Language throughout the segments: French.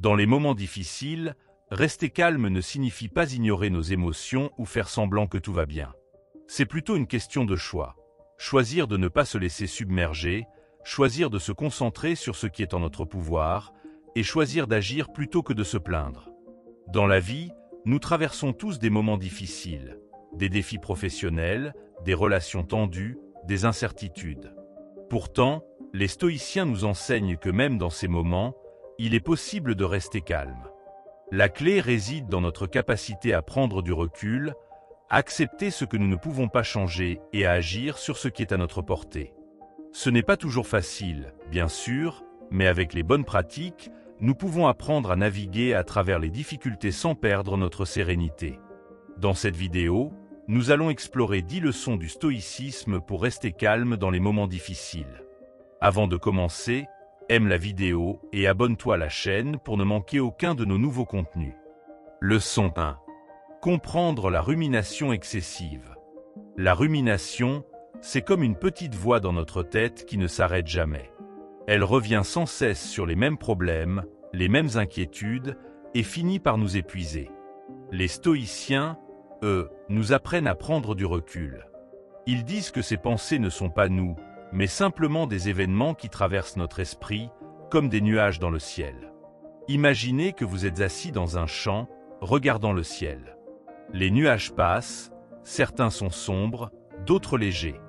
Dans les moments difficiles, rester calme ne signifie pas ignorer nos émotions ou faire semblant que tout va bien. C'est plutôt une question de choix. Choisir de ne pas se laisser submerger, choisir de se concentrer sur ce qui est en notre pouvoir, et choisir d'agir plutôt que de se plaindre. Dans la vie, nous traversons tous des moments difficiles, des défis professionnels, des relations tendues, des incertitudes. Pourtant, les stoïciens nous enseignent que même dans ces moments, il est possible de rester calme. La clé réside dans notre capacité à prendre du recul, à accepter ce que nous ne pouvons pas changer et à agir sur ce qui est à notre portée. Ce n'est pas toujours facile, bien sûr, mais avec les bonnes pratiques, nous pouvons apprendre à naviguer à travers les difficultés sans perdre notre sérénité. Dans cette vidéo, nous allons explorer 10 leçons du stoïcisme pour rester calme dans les moments difficiles. Avant de commencer, aime la vidéo et abonne-toi à la chaîne pour ne manquer aucun de nos nouveaux contenus. Leçon 1. Comprendre la rumination excessive. La rumination, c'est comme une petite voix dans notre tête qui ne s'arrête jamais. Elle revient sans cesse sur les mêmes problèmes, les mêmes inquiétudes et finit par nous épuiser. Les stoïciens, eux, nous apprennent à prendre du recul. Ils disent que ces pensées ne sont pas nous, mais simplement des événements qui traversent notre esprit, comme des nuages dans le ciel. Imaginez que vous êtes assis dans un champ, regardant le ciel. Les nuages passent, certains sont sombres, d'autres légers.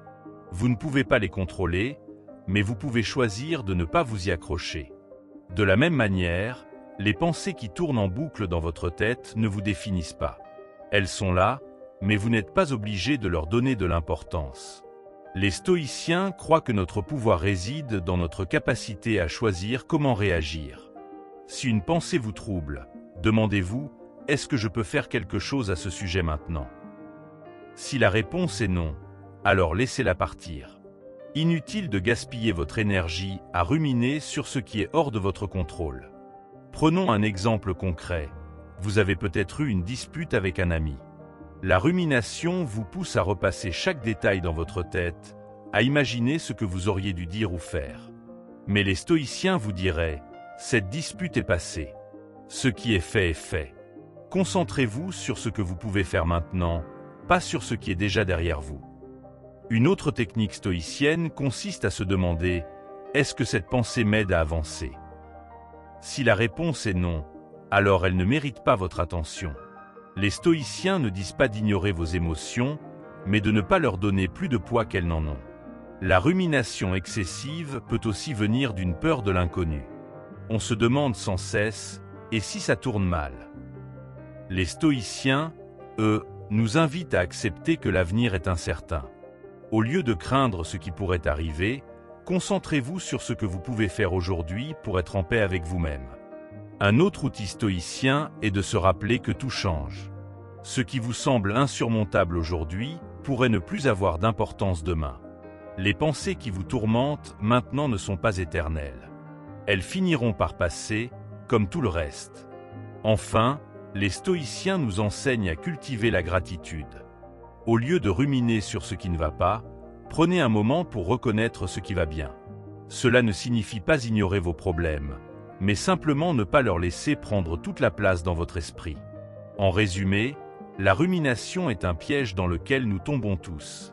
Vous ne pouvez pas les contrôler, mais vous pouvez choisir de ne pas vous y accrocher. De la même manière, les pensées qui tournent en boucle dans votre tête ne vous définissent pas. Elles sont là, mais vous n'êtes pas obligé de leur donner de l'importance. Les stoïciens croient que notre pouvoir réside dans notre capacité à choisir comment réagir. Si une pensée vous trouble, demandez-vous, est-ce que je peux faire quelque chose à ce sujet maintenant? Si la réponse est non, alors laissez-la partir. Inutile de gaspiller votre énergie à ruminer sur ce qui est hors de votre contrôle. Prenons un exemple concret. Vous avez peut-être eu une dispute avec un ami. La rumination vous pousse à repasser chaque détail dans votre tête, à imaginer ce que vous auriez dû dire ou faire. Mais les stoïciens vous diraient, cette dispute est passée. Ce qui est fait est fait. Concentrez-vous sur ce que vous pouvez faire maintenant, pas sur ce qui est déjà derrière vous. Une autre technique stoïcienne consiste à se demander, est-ce que cette pensée m'aide à avancer? Si la réponse est non, alors elle ne mérite pas votre attention. Les stoïciens ne disent pas d'ignorer vos émotions, mais de ne pas leur donner plus de poids qu'elles n'en ont. La rumination excessive peut aussi venir d'une peur de l'inconnu. On se demande sans cesse, et si ça tourne mal? Les stoïciens, eux, nous invitent à accepter que l'avenir est incertain. Au lieu de craindre ce qui pourrait arriver, concentrez-vous sur ce que vous pouvez faire aujourd'hui pour être en paix avec vous-même. Un autre outil stoïcien est de se rappeler que tout change. Ce qui vous semble insurmontable aujourd'hui pourrait ne plus avoir d'importance demain. Les pensées qui vous tourmentent maintenant ne sont pas éternelles. Elles finiront par passer, comme tout le reste. Enfin, les stoïciens nous enseignent à cultiver la gratitude. Au lieu de ruminer sur ce qui ne va pas, prenez un moment pour reconnaître ce qui va bien. Cela ne signifie pas ignorer vos problèmes, mais simplement ne pas leur laisser prendre toute la place dans votre esprit. En résumé, la rumination est un piège dans lequel nous tombons tous.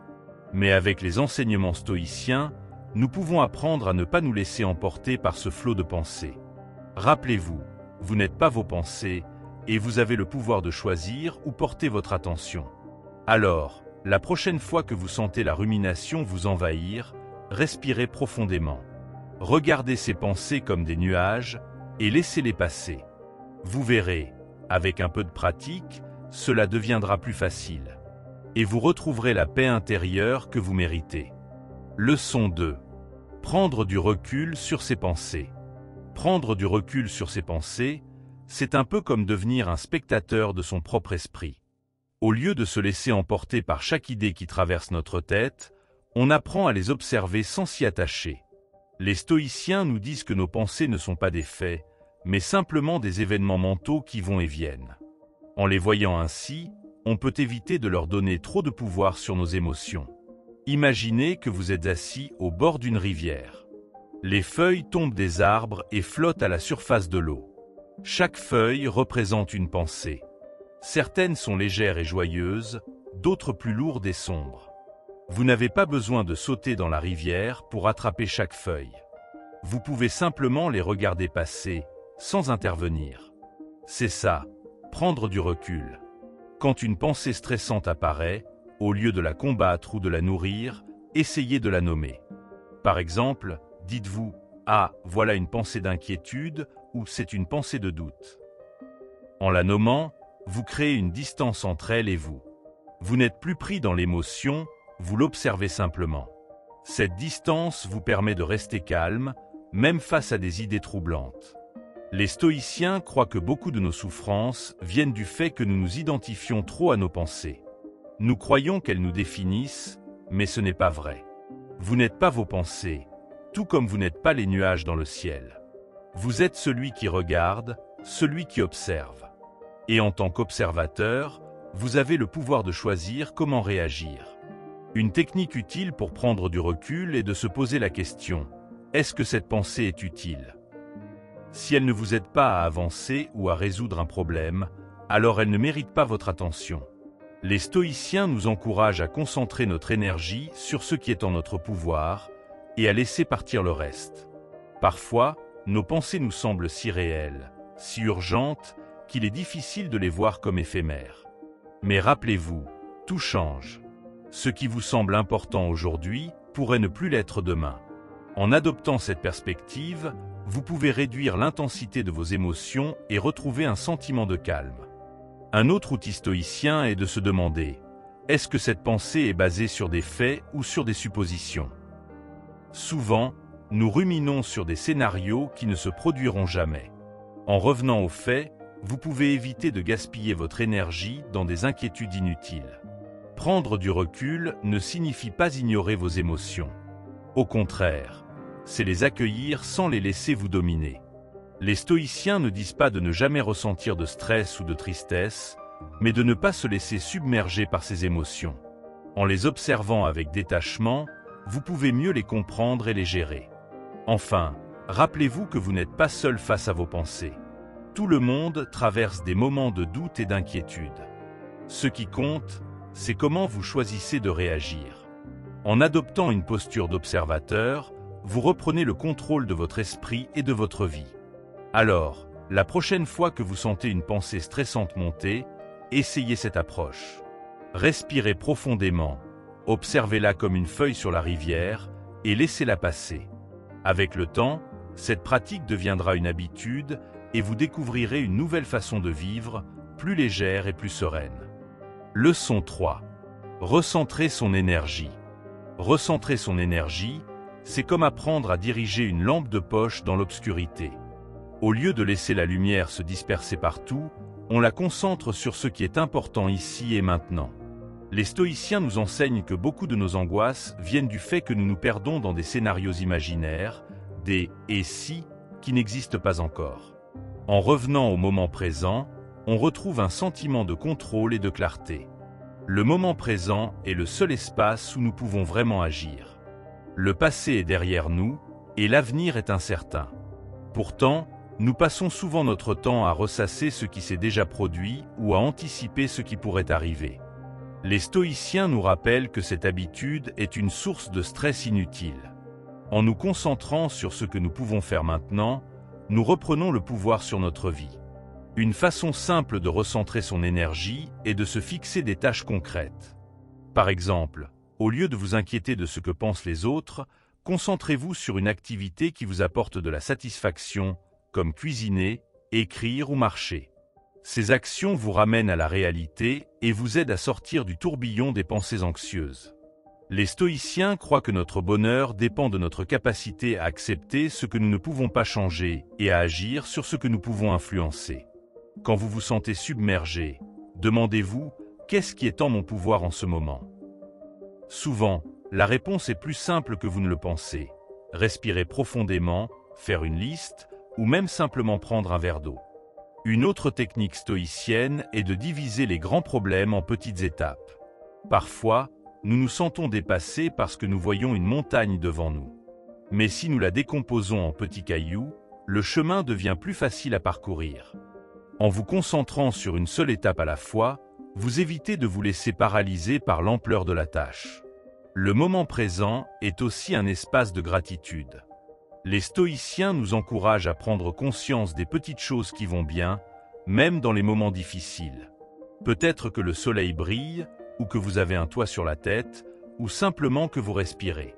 Mais avec les enseignements stoïciens, nous pouvons apprendre à ne pas nous laisser emporter par ce flot de pensées. Rappelez-vous, vous n'êtes pas vos pensées, et vous avez le pouvoir de choisir où porter votre attention. Alors, la prochaine fois que vous sentez la rumination vous envahir, respirez profondément. Regardez ces pensées comme des nuages et laissez-les passer. Vous verrez, avec un peu de pratique, cela deviendra plus facile. Et vous retrouverez la paix intérieure que vous méritez. Leçon 2. Prendre du recul sur ses pensées. Prendre du recul sur ses pensées, c'est un peu comme devenir un spectateur de son propre esprit. Au lieu de se laisser emporter par chaque idée qui traverse notre tête, on apprend à les observer sans s'y attacher. Les stoïciens nous disent que nos pensées ne sont pas des faits, mais simplement des événements mentaux qui vont et viennent. En les voyant ainsi, on peut éviter de leur donner trop de pouvoir sur nos émotions. Imaginez que vous êtes assis au bord d'une rivière. Les feuilles tombent des arbres et flottent à la surface de l'eau. Chaque feuille représente une pensée. Certaines sont légères et joyeuses, d'autres plus lourdes et sombres. Vous n'avez pas besoin de sauter dans la rivière pour attraper chaque feuille. Vous pouvez simplement les regarder passer, sans intervenir. C'est ça, prendre du recul. Quand une pensée stressante apparaît, au lieu de la combattre ou de la nourrir, essayez de la nommer. Par exemple, dites-vous « Ah, voilà une pensée d'inquiétude » ou « C'est une pensée de doute ». En la nommant, vous créez une distance entre elle et vous. Vous n'êtes plus pris dans l'émotion, vous l'observez simplement. Cette distance vous permet de rester calme, même face à des idées troublantes. Les stoïciens croient que beaucoup de nos souffrances viennent du fait que nous nous identifions trop à nos pensées. Nous croyons qu'elles nous définissent, mais ce n'est pas vrai. Vous n'êtes pas vos pensées, tout comme vous n'êtes pas les nuages dans le ciel. Vous êtes celui qui regarde, celui qui observe. Et en tant qu'observateur, vous avez le pouvoir de choisir comment réagir. Une technique utile pour prendre du recul est de se poser la question « Est-ce que cette pensée est utile ?» Si elle ne vous aide pas à avancer ou à résoudre un problème, alors elle ne mérite pas votre attention. Les stoïciens nous encouragent à concentrer notre énergie sur ce qui est en notre pouvoir et à laisser partir le reste. Parfois, nos pensées nous semblent si réelles, si urgentes, qu'il est difficile de les voir comme éphémères. Mais rappelez-vous, tout change. Ce qui vous semble important aujourd'hui pourrait ne plus l'être demain. En adoptant cette perspective, vous pouvez réduire l'intensité de vos émotions et retrouver un sentiment de calme. Un autre outil stoïcien est de se demander « Est-ce que cette pensée est basée sur des faits ou sur des suppositions ?» Souvent, nous ruminons sur des scénarios qui ne se produiront jamais. En revenant aux faits, vous pouvez éviter de gaspiller votre énergie dans des inquiétudes inutiles. Prendre du recul ne signifie pas ignorer vos émotions. Au contraire, c'est les accueillir sans les laisser vous dominer. Les stoïciens ne disent pas de ne jamais ressentir de stress ou de tristesse, mais de ne pas se laisser submerger par ces émotions. En les observant avec détachement, vous pouvez mieux les comprendre et les gérer. Enfin, rappelez-vous que vous n'êtes pas seul face à vos pensées. Tout le monde traverse des moments de doute et d'inquiétude. Ce qui compte, c'est comment vous choisissez de réagir. En adoptant une posture d'observateur, vous reprenez le contrôle de votre esprit et de votre vie. Alors, la prochaine fois que vous sentez une pensée stressante monter, essayez cette approche. Respirez profondément, observez-la comme une feuille sur la rivière et laissez-la passer. Avec le temps, cette pratique deviendra une habitude et vous découvrirez une nouvelle façon de vivre, plus légère et plus sereine. Leçon 3. Recentrer son énergie. Recentrer son énergie, c'est comme apprendre à diriger une lampe de poche dans l'obscurité. Au lieu de laisser la lumière se disperser partout, on la concentre sur ce qui est important ici et maintenant. Les stoïciens nous enseignent que beaucoup de nos angoisses viennent du fait que nous nous perdons dans des scénarios imaginaires, des « et si » qui n'existent pas encore. En revenant au moment présent, on retrouve un sentiment de contrôle et de clarté. Le moment présent est le seul espace où nous pouvons vraiment agir. Le passé est derrière nous et l'avenir est incertain. Pourtant, nous passons souvent notre temps à ressasser ce qui s'est déjà produit ou à anticiper ce qui pourrait arriver. Les stoïciens nous rappellent que cette habitude est une source de stress inutile. En nous concentrant sur ce que nous pouvons faire maintenant, nous reprenons le pouvoir sur notre vie. Une façon simple de recentrer son énergie est de se fixer des tâches concrètes. Par exemple, au lieu de vous inquiéter de ce que pensent les autres, concentrez-vous sur une activité qui vous apporte de la satisfaction, comme cuisiner, écrire ou marcher. Ces actions vous ramènent à la réalité et vous aident à sortir du tourbillon des pensées anxieuses. Les stoïciens croient que notre bonheur dépend de notre capacité à accepter ce que nous ne pouvons pas changer et à agir sur ce que nous pouvons influencer. Quand vous vous sentez submergé, demandez-vous « Qu'est-ce qui est en mon pouvoir en ce moment ?» Souvent, la réponse est plus simple que vous ne le pensez. Respirez profondément, faire une liste ou même simplement prendre un verre d'eau. Une autre technique stoïcienne est de diviser les grands problèmes en petites étapes. Parfois, nous nous sentons dépassés parce que nous voyons une montagne devant nous. Mais si nous la décomposons en petits cailloux, le chemin devient plus facile à parcourir. En vous concentrant sur une seule étape à la fois, vous évitez de vous laisser paralyser par l'ampleur de la tâche. Le moment présent est aussi un espace de gratitude. Les stoïciens nous encouragent à prendre conscience des petites choses qui vont bien, même dans les moments difficiles. Peut-être que le soleil brille, ou que vous avez un toit sur la tête, ou simplement que vous respirez.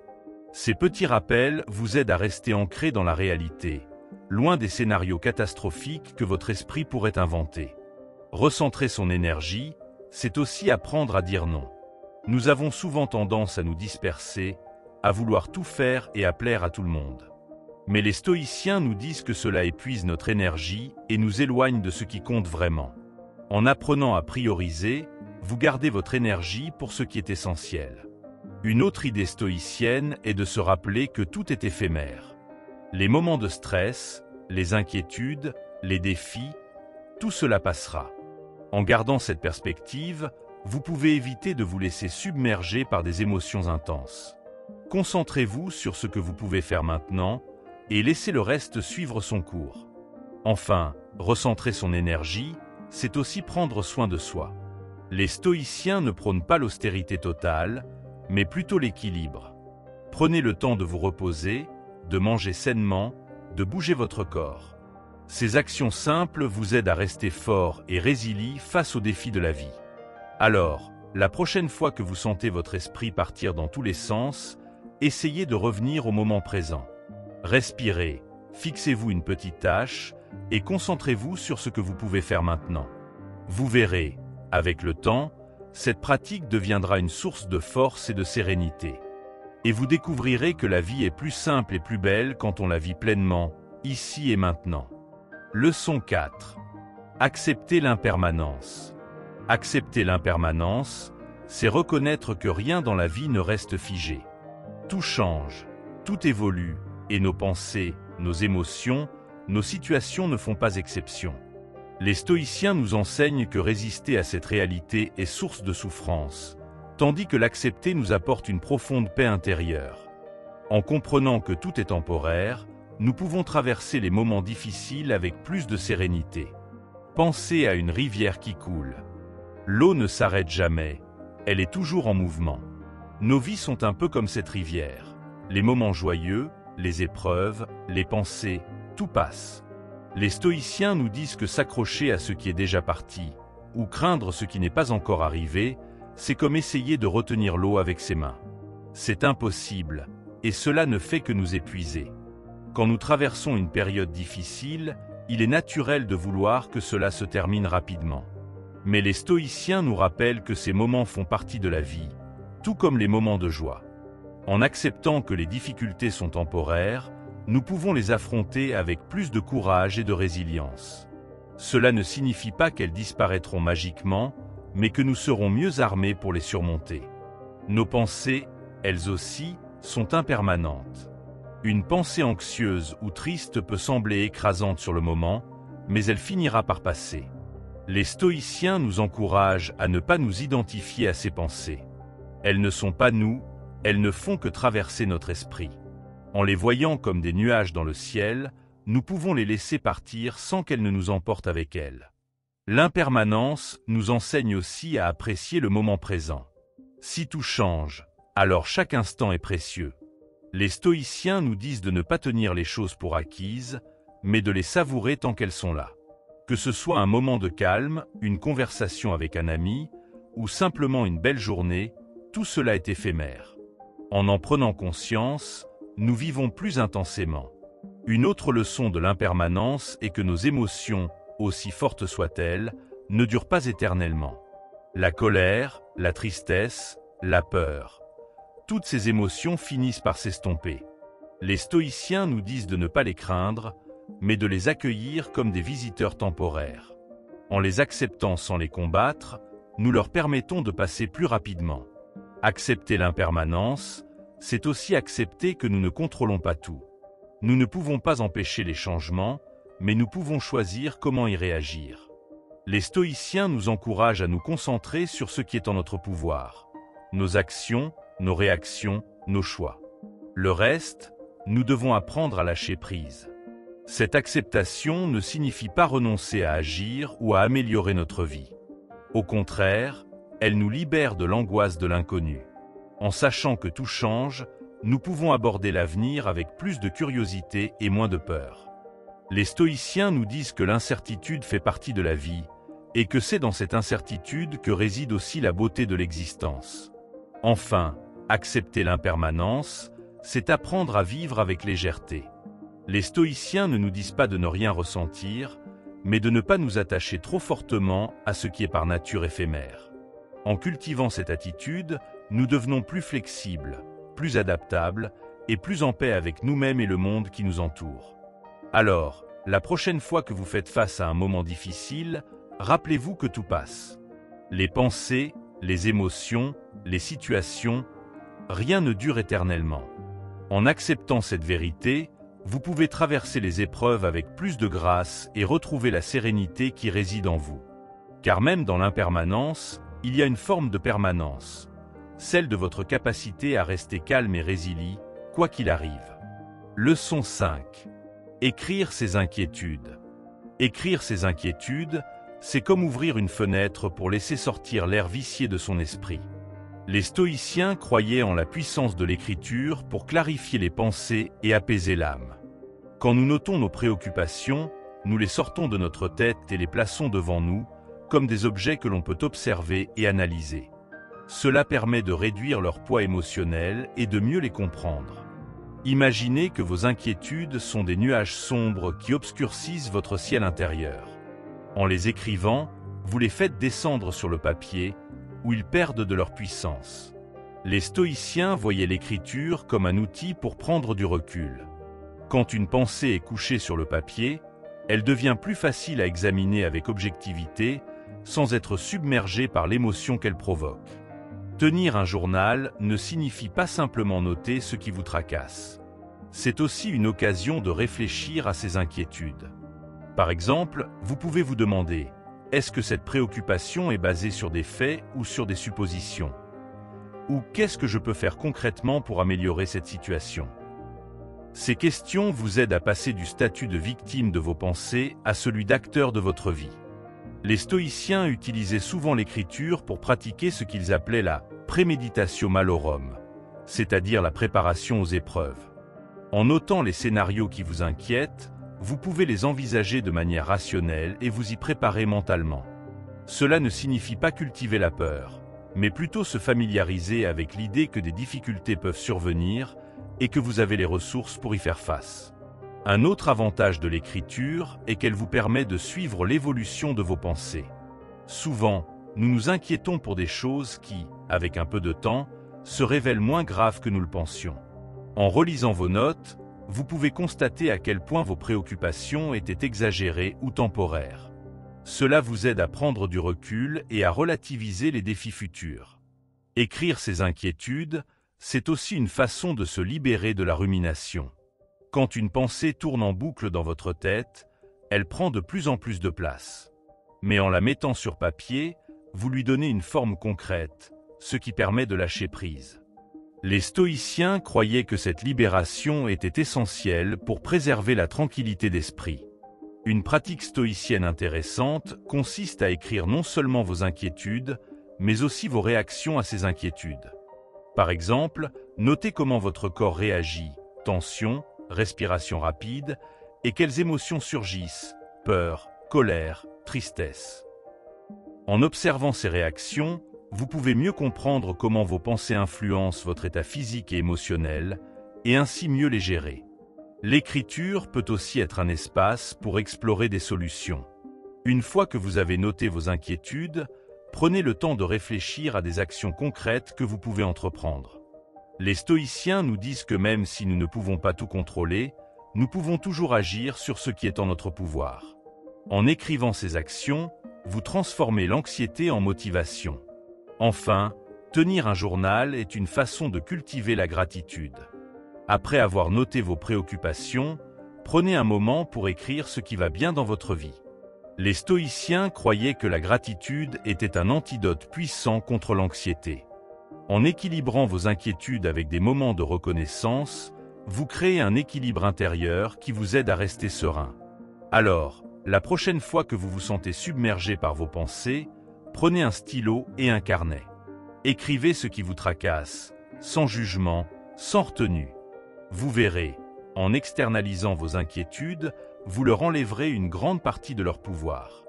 Ces petits rappels vous aident à rester ancrés dans la réalité, loin des scénarios catastrophiques que votre esprit pourrait inventer. Recentrer son énergie, c'est aussi apprendre à dire non. Nous avons souvent tendance à nous disperser, à vouloir tout faire et à plaire à tout le monde. Mais les stoïciens nous disent que cela épuise notre énergie et nous éloigne de ce qui compte vraiment. En apprenant à prioriser, vous gardez votre énergie pour ce qui est essentiel. Une autre idée stoïcienne est de se rappeler que tout est éphémère. Les moments de stress, les inquiétudes, les défis, tout cela passera. En gardant cette perspective, vous pouvez éviter de vous laisser submerger par des émotions intenses. Concentrez-vous sur ce que vous pouvez faire maintenant et laissez le reste suivre son cours. Enfin, recentrer son énergie, c'est aussi prendre soin de soi. Les stoïciens ne prônent pas l'austérité totale, mais plutôt l'équilibre. Prenez le temps de vous reposer, de manger sainement, de bouger votre corps. Ces actions simples vous aident à rester fort et résilient face aux défis de la vie. Alors, la prochaine fois que vous sentez votre esprit partir dans tous les sens, essayez de revenir au moment présent. Respirez, fixez-vous une petite tâche et concentrez-vous sur ce que vous pouvez faire maintenant. Vous verrez, avec le temps, cette pratique deviendra une source de force et de sérénité. Et vous découvrirez que la vie est plus simple et plus belle quand on la vit pleinement, ici et maintenant. Leçon 4. Accepter l'impermanence. Accepter l'impermanence, c'est reconnaître que rien dans la vie ne reste figé. Tout change, tout évolue, et nos pensées, nos émotions, nos situations ne font pas exception. Les stoïciens nous enseignent que résister à cette réalité est source de souffrance, tandis que l'accepter nous apporte une profonde paix intérieure. En comprenant que tout est temporaire, nous pouvons traverser les moments difficiles avec plus de sérénité. Pensez à une rivière qui coule. L'eau ne s'arrête jamais, elle est toujours en mouvement. Nos vies sont un peu comme cette rivière. Les moments joyeux, les épreuves, les pensées, tout passe. Les stoïciens nous disent que s'accrocher à ce qui est déjà parti, ou craindre ce qui n'est pas encore arrivé, c'est comme essayer de retenir l'eau avec ses mains. C'est impossible, et cela ne fait que nous épuiser. Quand nous traversons une période difficile, il est naturel de vouloir que cela se termine rapidement. Mais les stoïciens nous rappellent que ces moments font partie de la vie, tout comme les moments de joie. En acceptant que les difficultés sont temporaires, nous pouvons les affronter avec plus de courage et de résilience. Cela ne signifie pas qu'elles disparaîtront magiquement, mais que nous serons mieux armés pour les surmonter. Nos pensées, elles aussi, sont impermanentes. Une pensée anxieuse ou triste peut sembler écrasante sur le moment, mais elle finira par passer. Les stoïciens nous encouragent à ne pas nous identifier à ces pensées. Elles ne sont pas nous, elles ne font que traverser notre esprit. En les voyant comme des nuages dans le ciel, nous pouvons les laisser partir sans qu'elles ne nous emportent avec elles. L'impermanence nous enseigne aussi à apprécier le moment présent. Si tout change, alors chaque instant est précieux. Les stoïciens nous disent de ne pas tenir les choses pour acquises, mais de les savourer tant qu'elles sont là. Que ce soit un moment de calme, une conversation avec un ami, ou simplement une belle journée, tout cela est éphémère. En prenant conscience, nous vivons plus intensément. Une autre leçon de l'impermanence est que nos émotions, aussi fortes soient-elles, ne durent pas éternellement. La colère, la tristesse, la peur. Toutes ces émotions finissent par s'estomper. Les stoïciens nous disent de ne pas les craindre, mais de les accueillir comme des visiteurs temporaires. En les acceptant sans les combattre, nous leur permettons de passer plus rapidement. Accepter l'impermanence, c'est aussi accepter que nous ne contrôlons pas tout. Nous ne pouvons pas empêcher les changements, mais nous pouvons choisir comment y réagir. Les stoïciens nous encouragent à nous concentrer sur ce qui est en notre pouvoir. Nos actions, nos réactions, nos choix. Le reste, nous devons apprendre à lâcher prise. Cette acceptation ne signifie pas renoncer à agir ou à améliorer notre vie. Au contraire, elle nous libère de l'angoisse de l'inconnu. En sachant que tout change, nous pouvons aborder l'avenir avec plus de curiosité et moins de peur. Les stoïciens nous disent que l'incertitude fait partie de la vie, et que c'est dans cette incertitude que réside aussi la beauté de l'existence. Enfin, accepter l'impermanence, c'est apprendre à vivre avec légèreté. Les stoïciens ne nous disent pas de ne rien ressentir, mais de ne pas nous attacher trop fortement à ce qui est par nature éphémère. En cultivant cette attitude, nous devenons plus flexibles, plus adaptables et plus en paix avec nous-mêmes et le monde qui nous entoure. Alors, la prochaine fois que vous faites face à un moment difficile, rappelez-vous que tout passe. Les pensées, les émotions, les situations, rien ne dure éternellement. En acceptant cette vérité, vous pouvez traverser les épreuves avec plus de grâce et retrouver la sérénité qui réside en vous. Car même dans l'impermanence, il y a une forme de permanence, celle de votre capacité à rester calme et résilient, quoi qu'il arrive. Leçon 5. Écrire ses inquiétudes. Écrire ses inquiétudes, c'est comme ouvrir une fenêtre pour laisser sortir l'air vicié de son esprit. Les stoïciens croyaient en la puissance de l'écriture pour clarifier les pensées et apaiser l'âme. Quand nous notons nos préoccupations, nous les sortons de notre tête et les plaçons devant nous, comme des objets que l'on peut observer et analyser. Cela permet de réduire leur poids émotionnel et de mieux les comprendre. Imaginez que vos inquiétudes sont des nuages sombres qui obscurcissent votre ciel intérieur. En les écrivant, vous les faites descendre sur le papier, où ils perdent de leur puissance. Les stoïciens voyaient l'écriture comme un outil pour prendre du recul. Quand une pensée est couchée sur le papier, elle devient plus facile à examiner avec objectivité, sans être submergée par l'émotion qu'elle provoque. Tenir un journal ne signifie pas simplement noter ce qui vous tracasse. C'est aussi une occasion de réfléchir à ses inquiétudes. Par exemple, vous pouvez vous demander: est-ce que cette préoccupation est basée sur des faits ou sur des suppositions? Ou qu'est-ce que je peux faire concrètement pour améliorer cette situation? Ces questions vous aident à passer du statut de victime de vos pensées à celui d'acteur de votre vie. Les stoïciens utilisaient souvent l'écriture pour pratiquer ce qu'ils appelaient la préméditatio malorum, c'est-à-dire la préparation aux épreuves. En notant les scénarios qui vous inquiètent, vous pouvez les envisager de manière rationnelle et vous y préparer mentalement. Cela ne signifie pas cultiver la peur, mais plutôt se familiariser avec l'idée que des difficultés peuvent survenir et que vous avez les ressources pour y faire face. Un autre avantage de l'écriture est qu'elle vous permet de suivre l'évolution de vos pensées. Souvent, nous nous inquiétons pour des choses qui, avec un peu de temps, se révèlent moins graves que nous le pensions. En relisant vos notes, vous pouvez constater à quel point vos préoccupations étaient exagérées ou temporaires. Cela vous aide à prendre du recul et à relativiser les défis futurs. Écrire ses inquiétudes, c'est aussi une façon de se libérer de la rumination. Quand une pensée tourne en boucle dans votre tête, elle prend de plus en plus de place. Mais en la mettant sur papier, vous lui donnez une forme concrète, ce qui permet de lâcher prise. Les stoïciens croyaient que cette libération était essentielle pour préserver la tranquillité d'esprit. Une pratique stoïcienne intéressante consiste à écrire non seulement vos inquiétudes, mais aussi vos réactions à ces inquiétudes. Par exemple, notez comment votre corps réagit, tension, respiration rapide, et quelles émotions surgissent, peur, colère, tristesse. En observant ces réactions, vous pouvez mieux comprendre comment vos pensées influencent votre état physique et émotionnel, et ainsi mieux les gérer. L'écriture peut aussi être un espace pour explorer des solutions. Une fois que vous avez noté vos inquiétudes, prenez le temps de réfléchir à des actions concrètes que vous pouvez entreprendre. Les stoïciens nous disent que même si nous ne pouvons pas tout contrôler, nous pouvons toujours agir sur ce qui est en notre pouvoir. En écrivant ces actions, vous transformez l'anxiété en motivation. Enfin, tenir un journal est une façon de cultiver la gratitude. Après avoir noté vos préoccupations, prenez un moment pour écrire ce qui va bien dans votre vie. Les stoïciens croyaient que la gratitude était un antidote puissant contre l'anxiété. En équilibrant vos inquiétudes avec des moments de reconnaissance, Vous créez un équilibre intérieur qui vous aide à rester serein. Alors, la prochaine fois que vous vous sentez submergé par vos pensées, prenez un stylo et un carnet. Écrivez ce qui vous tracasse, sans jugement, sans retenue. Vous verrez, en externalisant vos inquiétudes, vous leur enlèverez une grande partie de leur pouvoir.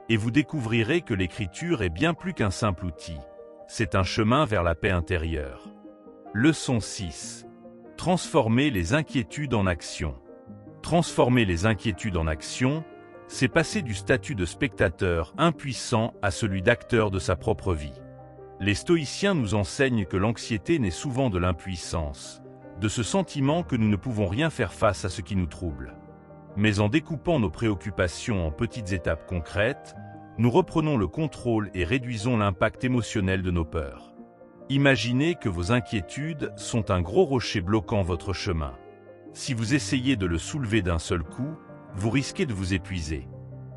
Et vous découvrirez que l'écriture est bien plus qu'un simple outil. C'est un chemin vers la paix intérieure. Leçon 6. Transformer les inquiétudes en action. Transformer les inquiétudes en action, c'est passer du statut de spectateur impuissant à celui d'acteur de sa propre vie. Les stoïciens nous enseignent que l'anxiété naît souvent de l'impuissance, de ce sentiment que nous ne pouvons rien faire face à ce qui nous trouble. Mais en découpant nos préoccupations en petites étapes concrètes, nous reprenons le contrôle et réduisons l'impact émotionnel de nos peurs. Imaginez que vos inquiétudes sont un gros rocher bloquant votre chemin. Si vous essayez de le soulever d'un seul coup, vous risquez de vous épuiser.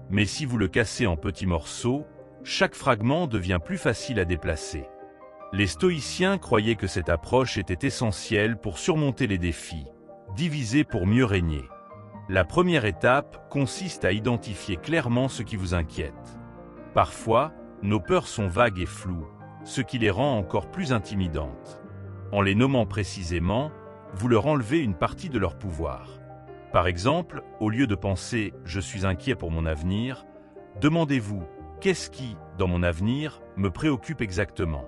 Mais si vous le cassez en petits morceaux, chaque fragment devient plus facile à déplacer. Les stoïciens croyaient que cette approche était essentielle pour surmonter les défis, diviser pour mieux régner. La première étape consiste à identifier clairement ce qui vous inquiète. Parfois, nos peurs sont vagues et floues, ce qui les rend encore plus intimidantes. En les nommant précisément, vous leur enlevez une partie de leur pouvoir. Par exemple, au lieu de penser « je suis inquiet pour mon avenir », demandez-vous « qu'est-ce qui, dans mon avenir, me préoccupe exactement ?»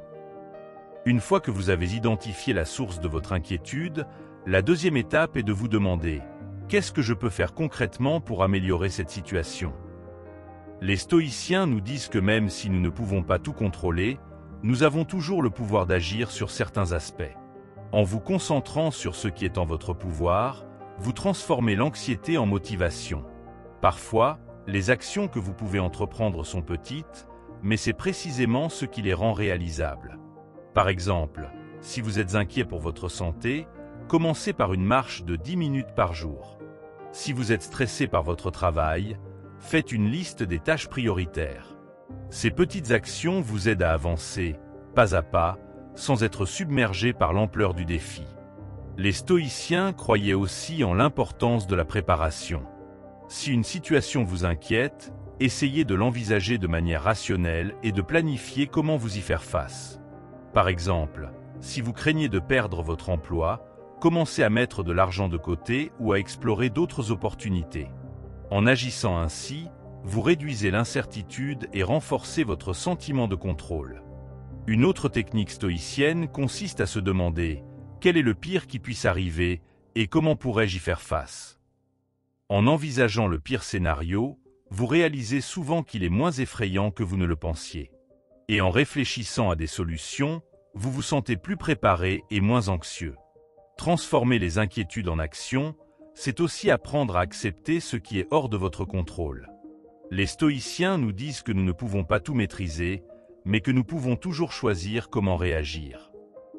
Une fois que vous avez identifié la source de votre inquiétude, la deuxième étape est de vous demander « qu'est-ce que je peux faire concrètement pour améliorer cette situation ?» Les stoïciens nous disent que même si nous ne pouvons pas tout contrôler, nous avons toujours le pouvoir d'agir sur certains aspects. En vous concentrant sur ce qui est en votre pouvoir, vous transformez l'anxiété en motivation. Parfois, les actions que vous pouvez entreprendre sont petites, mais c'est précisément ce qui les rend réalisables. Par exemple, si vous êtes inquiet pour votre santé, commencez par une marche de 10 minutes par jour. Si vous êtes stressé par votre travail, faites une liste des tâches prioritaires. Ces petites actions vous aident à avancer, pas à pas, sans être submergé par l'ampleur du défi. Les stoïciens croyaient aussi en l'importance de la préparation. Si une situation vous inquiète, essayez de l'envisager de manière rationnelle et de planifier comment vous y faire face. Par exemple, si vous craignez de perdre votre emploi, commencez à mettre de l'argent de côté ou à explorer d'autres opportunités. En agissant ainsi, vous réduisez l'incertitude et renforcez votre sentiment de contrôle. Une autre technique stoïcienne consiste à se demander « quel est le pire qui puisse arriver et comment pourrais-je y faire face ?» En envisageant le pire scénario, vous réalisez souvent qu'il est moins effrayant que vous ne le pensiez. Et en réfléchissant à des solutions, vous vous sentez plus préparé et moins anxieux. Transformer les inquiétudes en action, c'est aussi apprendre à accepter ce qui est hors de votre contrôle. Les stoïciens nous disent que nous ne pouvons pas tout maîtriser, mais que nous pouvons toujours choisir comment réagir.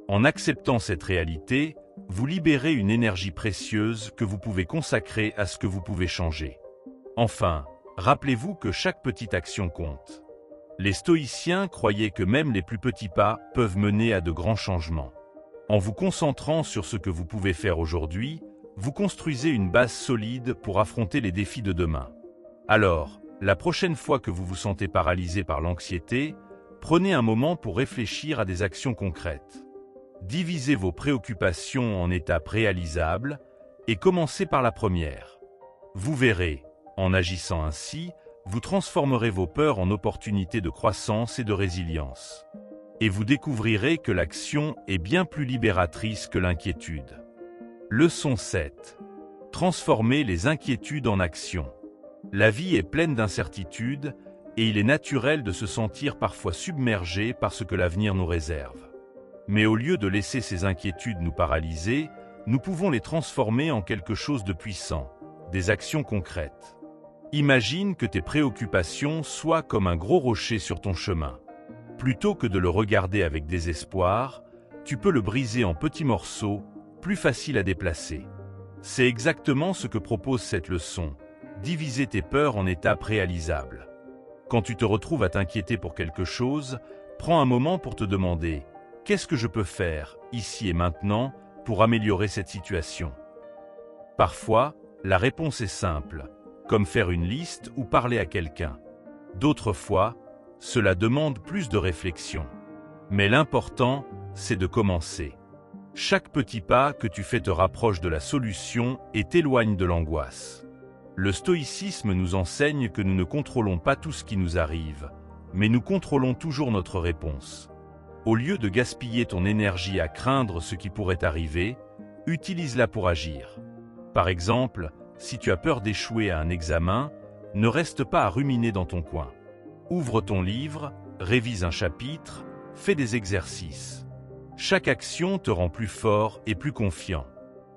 En acceptant cette réalité, vous libérez une énergie précieuse que vous pouvez consacrer à ce que vous pouvez changer. Enfin, rappelez-vous que chaque petite action compte. Les stoïciens croyaient que même les plus petits pas peuvent mener à de grands changements. En vous concentrant sur ce que vous pouvez faire aujourd'hui, vous construisez une base solide pour affronter les défis de demain. Alors, la prochaine fois que vous vous sentez paralysé par l'anxiété, prenez un moment pour réfléchir à des actions concrètes. Divisez vos préoccupations en étapes réalisables et commencez par la première. Vous verrez, en agissant ainsi, vous transformerez vos peurs en opportunités de croissance et de résilience. Et vous découvrirez que l'action est bien plus libératrice que l'inquiétude. Leçon 7. Transformer les inquiétudes en action. La vie est pleine d'incertitudes et il est naturel de se sentir parfois submergé par ce que l'avenir nous réserve. Mais au lieu de laisser ces inquiétudes nous paralyser, nous pouvons les transformer en quelque chose de puissant, des actions concrètes. Imagine que tes préoccupations soient comme un gros rocher sur ton chemin. Plutôt que de le regarder avec désespoir, tu peux le briser en petits morceaux, plus faciles à déplacer. C'est exactement ce que propose cette leçon, diviser tes peurs en étapes réalisables. Quand tu te retrouves à t'inquiéter pour quelque chose, prends un moment pour te demander « Qu'est-ce que je peux faire, ici et maintenant, pour améliorer cette situation ?» Parfois, la réponse est simple, comme faire une liste ou parler à quelqu'un. D'autres fois, cela demande plus de réflexion. Mais l'important, c'est de commencer. Chaque petit pas que tu fais te rapproche de la solution et t'éloigne de l'angoisse. Le stoïcisme nous enseigne que nous ne contrôlons pas tout ce qui nous arrive, mais nous contrôlons toujours notre réponse. Au lieu de gaspiller ton énergie à craindre ce qui pourrait arriver, utilise-la pour agir. Par exemple, si tu as peur d'échouer à un examen, ne reste pas à ruminer dans ton coin. Ouvre ton livre, révise un chapitre, fais des exercices. Chaque action te rend plus fort et plus confiant.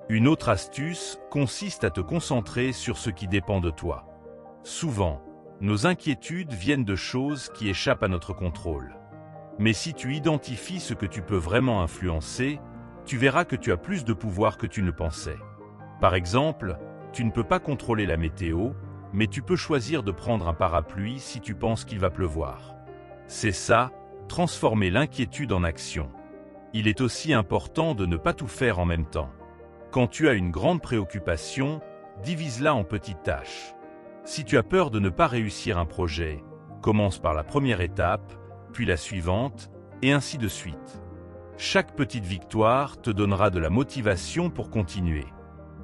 Une autre astuce consiste à te concentrer sur ce qui dépend de toi. Souvent, nos inquiétudes viennent de choses qui échappent à notre contrôle. Mais si tu identifies ce que tu peux vraiment influencer, tu verras que tu as plus de pouvoir que tu ne pensais. Par exemple, tu ne peux pas contrôler la météo, mais tu peux choisir de prendre un parapluie si tu penses qu'il va pleuvoir. C'est ça, transformer l'inquiétude en action. Il est aussi important de ne pas tout faire en même temps. Quand tu as une grande préoccupation, divise-la en petites tâches. Si tu as peur de ne pas réussir un projet, commence par la première étape, puis la suivante, et ainsi de suite. Chaque petite victoire te donnera de la motivation pour continuer.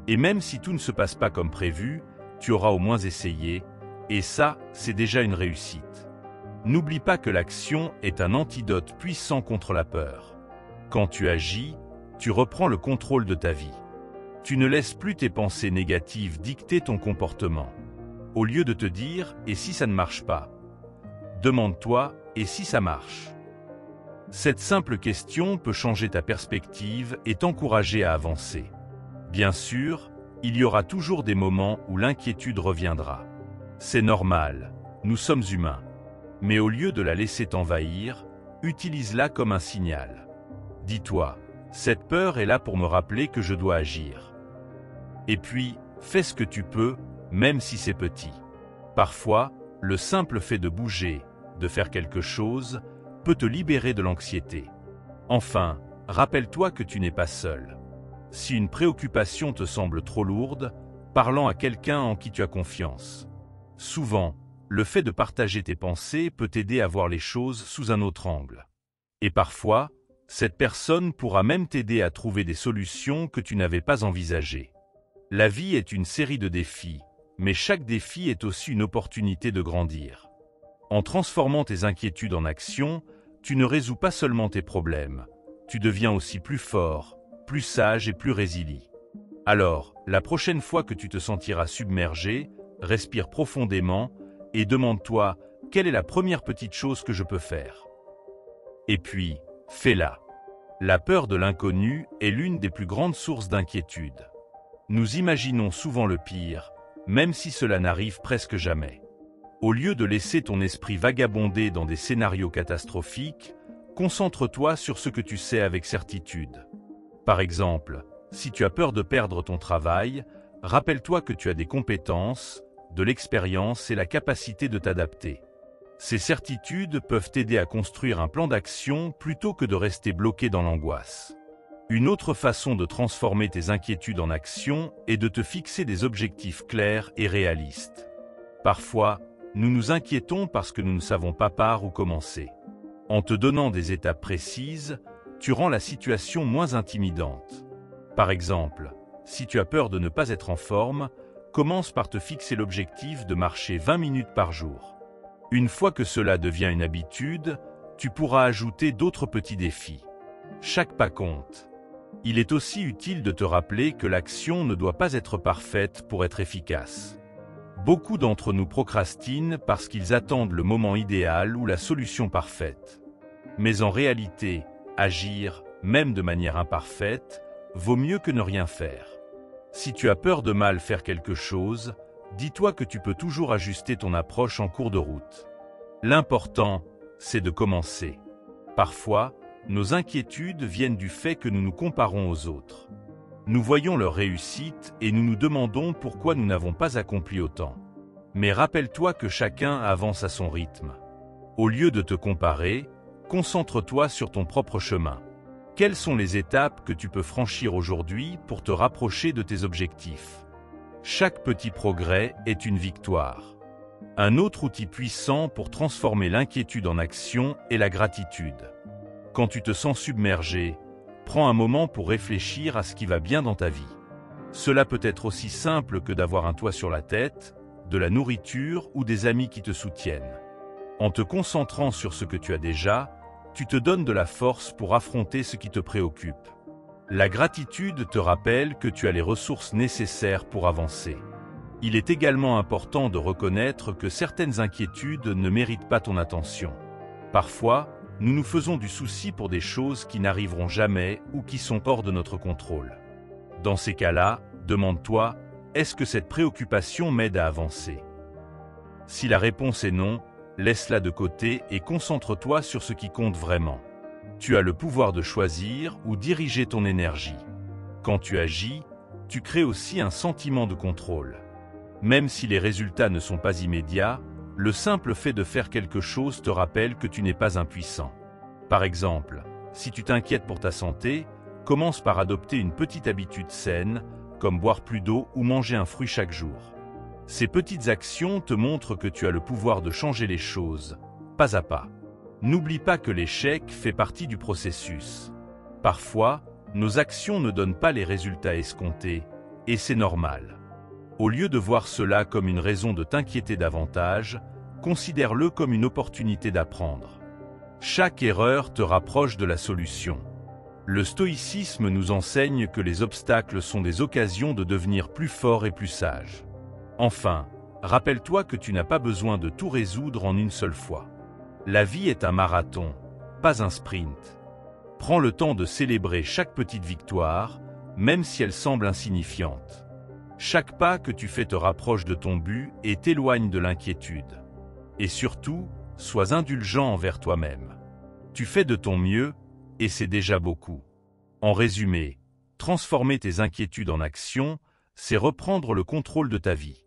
Et même si tout ne se passe pas comme prévu, tu auras au moins essayé, et ça, c'est déjà une réussite. N'oublie pas que l'action est un antidote puissant contre la peur. Quand tu agis, tu reprends le contrôle de ta vie. Tu ne laisses plus tes pensées négatives dicter ton comportement. Au lieu de te dire « et si ça ne marche pas ?» demande-toi « et si ça marche ?» Cette simple question peut changer ta perspective et t'encourager à avancer. Bien sûr, il y aura toujours des moments où l'inquiétude reviendra. C'est normal, nous sommes humains. Mais au lieu de la laisser t'envahir, utilise-la comme un signal. Dis-toi, cette peur est là pour me rappeler que je dois agir. Et puis, fais ce que tu peux, même si c'est petit. Parfois, le simple fait de bouger, de faire quelque chose, peut te libérer de l'anxiété. Enfin, rappelle-toi que tu n'es pas seul. Si une préoccupation te semble trop lourde, parle-en à quelqu'un en qui tu as confiance. Souvent, le fait de partager tes pensées peut t'aider à voir les choses sous un autre angle. Et parfois, cette personne pourra même t'aider à trouver des solutions que tu n'avais pas envisagées. La vie est une série de défis, mais chaque défi est aussi une opportunité de grandir. En transformant tes inquiétudes en actions, tu ne résous pas seulement tes problèmes, tu deviens aussi plus fort, plus sage et plus résilient. Alors, la prochaine fois que tu te sentiras submergé, respire profondément et demande-toi quelle est la première petite chose que je peux faire. Et puis, fais-la. La peur de l'inconnu est l'une des plus grandes sources d'inquiétude. Nous imaginons souvent le pire, même si cela n'arrive presque jamais. Au lieu de laisser ton esprit vagabonder dans des scénarios catastrophiques, concentre-toi sur ce que tu sais avec certitude. Par exemple, si tu as peur de perdre ton travail, rappelle-toi que tu as des compétences, de l'expérience et la capacité de t'adapter. Ces certitudes peuvent t'aider à construire un plan d'action plutôt que de rester bloqué dans l'angoisse. Une autre façon de transformer tes inquiétudes en action est de te fixer des objectifs clairs et réalistes. Parfois, nous nous inquiétons parce que nous ne savons pas par où commencer. En te donnant des étapes précises, tu rends la situation moins intimidante. Par exemple, si tu as peur de ne pas être en forme, commence par te fixer l'objectif de marcher 20 minutes par jour. Une fois que cela devient une habitude, tu pourras ajouter d'autres petits défis. Chaque pas compte. Il est aussi utile de te rappeler que l'action ne doit pas être parfaite pour être efficace. Beaucoup d'entre nous procrastinent parce qu'ils attendent le moment idéal ou la solution parfaite. Mais en réalité, agir, même de manière imparfaite, vaut mieux que ne rien faire. Si tu as peur de mal faire quelque chose, dis-toi que tu peux toujours ajuster ton approche en cours de route. L'important, c'est de commencer. Parfois, nos inquiétudes viennent du fait que nous nous comparons aux autres. Nous voyons leur réussite et nous nous demandons pourquoi nous n'avons pas accompli autant. Mais rappelle-toi que chacun avance à son rythme. Au lieu de te comparer, concentre-toi sur ton propre chemin. Quelles sont les étapes que tu peux franchir aujourd'hui pour te rapprocher de tes objectifs? Chaque petit progrès est une victoire. Un autre outil puissant pour transformer l'inquiétude en action est la gratitude. Quand tu te sens submergé, prends un moment pour réfléchir à ce qui va bien dans ta vie. Cela peut être aussi simple que d'avoir un toit sur la tête, de la nourriture ou des amis qui te soutiennent. En te concentrant sur ce que tu as déjà, tu te donnes de la force pour affronter ce qui te préoccupe. La gratitude te rappelle que tu as les ressources nécessaires pour avancer. Il est également important de reconnaître que certaines inquiétudes ne méritent pas ton attention. Parfois, nous nous faisons du souci pour des choses qui n'arriveront jamais ou qui sont hors de notre contrôle. Dans ces cas-là, demande-toi, est-ce que cette préoccupation m'aide à avancer? Si la réponse est non, laisse-la de côté et concentre-toi sur ce qui compte vraiment. Tu as le pouvoir de choisir ou diriger ton énergie. Quand tu agis, tu crées aussi un sentiment de contrôle. Même si les résultats ne sont pas immédiats, le simple fait de faire quelque chose te rappelle que tu n'es pas impuissant. Par exemple, si tu t'inquiètes pour ta santé, commence par adopter une petite habitude saine, comme boire plus d'eau ou manger un fruit chaque jour. Ces petites actions te montrent que tu as le pouvoir de changer les choses, pas à pas. N'oublie pas que l'échec fait partie du processus. Parfois, nos actions ne donnent pas les résultats escomptés, et c'est normal. Au lieu de voir cela comme une raison de t'inquiéter davantage, considère-le comme une opportunité d'apprendre. Chaque erreur te rapproche de la solution. Le stoïcisme nous enseigne que les obstacles sont des occasions de devenir plus fort et plus sage. Enfin, rappelle-toi que tu n'as pas besoin de tout résoudre en une seule fois. La vie est un marathon, pas un sprint. Prends le temps de célébrer chaque petite victoire, même si elle semble insignifiante. Chaque pas que tu fais te rapproche de ton but et t'éloigne de l'inquiétude. Et surtout, sois indulgent envers toi-même. Tu fais de ton mieux, et c'est déjà beaucoup. En résumé, transformer tes inquiétudes en action, c'est reprendre le contrôle de ta vie.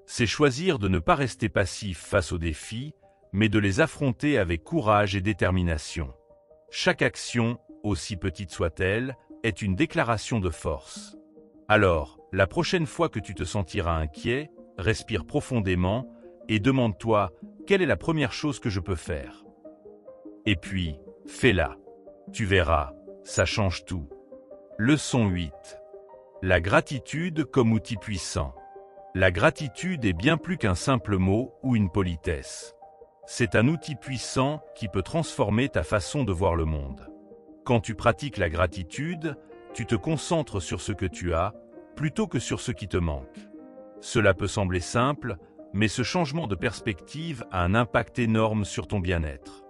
C'est choisir de ne pas rester passif face aux défis, mais de les affronter avec courage et détermination. Chaque action, aussi petite soit-elle, est une déclaration de force. Alors, la prochaine fois que tu te sentiras inquiet, respire profondément et demande-toi quelle est la première chose que je peux faire. Et puis, fais-la. Tu verras, ça change tout. Leçon 8. La gratitude comme outil puissant. La gratitude est bien plus qu'un simple mot ou une politesse. C'est un outil puissant qui peut transformer ta façon de voir le monde. Quand tu pratiques la gratitude, tu te concentres sur ce que tu as, plutôt que sur ce qui te manque. Cela peut sembler simple, mais ce changement de perspective a un impact énorme sur ton bien-être.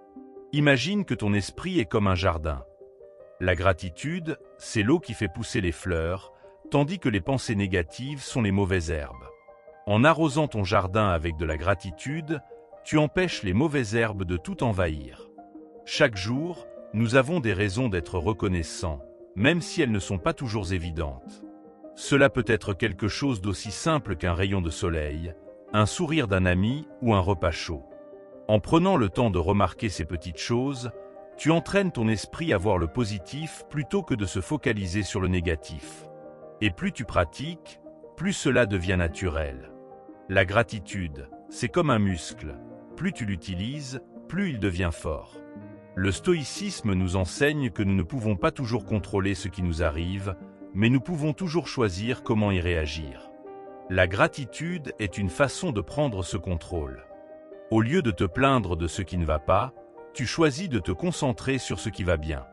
Imagine que ton esprit est comme un jardin. La gratitude, c'est l'eau qui fait pousser les fleurs, tandis que les pensées négatives sont les mauvaises herbes. En arrosant ton jardin avec de la gratitude, tu empêches les mauvaises herbes de tout envahir. Chaque jour, nous avons des raisons d'être reconnaissants, même si elles ne sont pas toujours évidentes. Cela peut être quelque chose d'aussi simple qu'un rayon de soleil, un sourire d'un ami ou un repas chaud. En prenant le temps de remarquer ces petites choses, tu entraînes ton esprit à voir le positif plutôt que de se focaliser sur le négatif. Et plus tu pratiques, plus cela devient naturel. La gratitude, c'est comme un muscle. Plus tu l'utilises, plus il devient fort. Le stoïcisme nous enseigne que nous ne pouvons pas toujours contrôler ce qui nous arrive, mais nous pouvons toujours choisir comment y réagir. La gratitude est une façon de prendre ce contrôle. Au lieu de te plaindre de ce qui ne va pas, tu choisis de te concentrer sur ce qui va bien.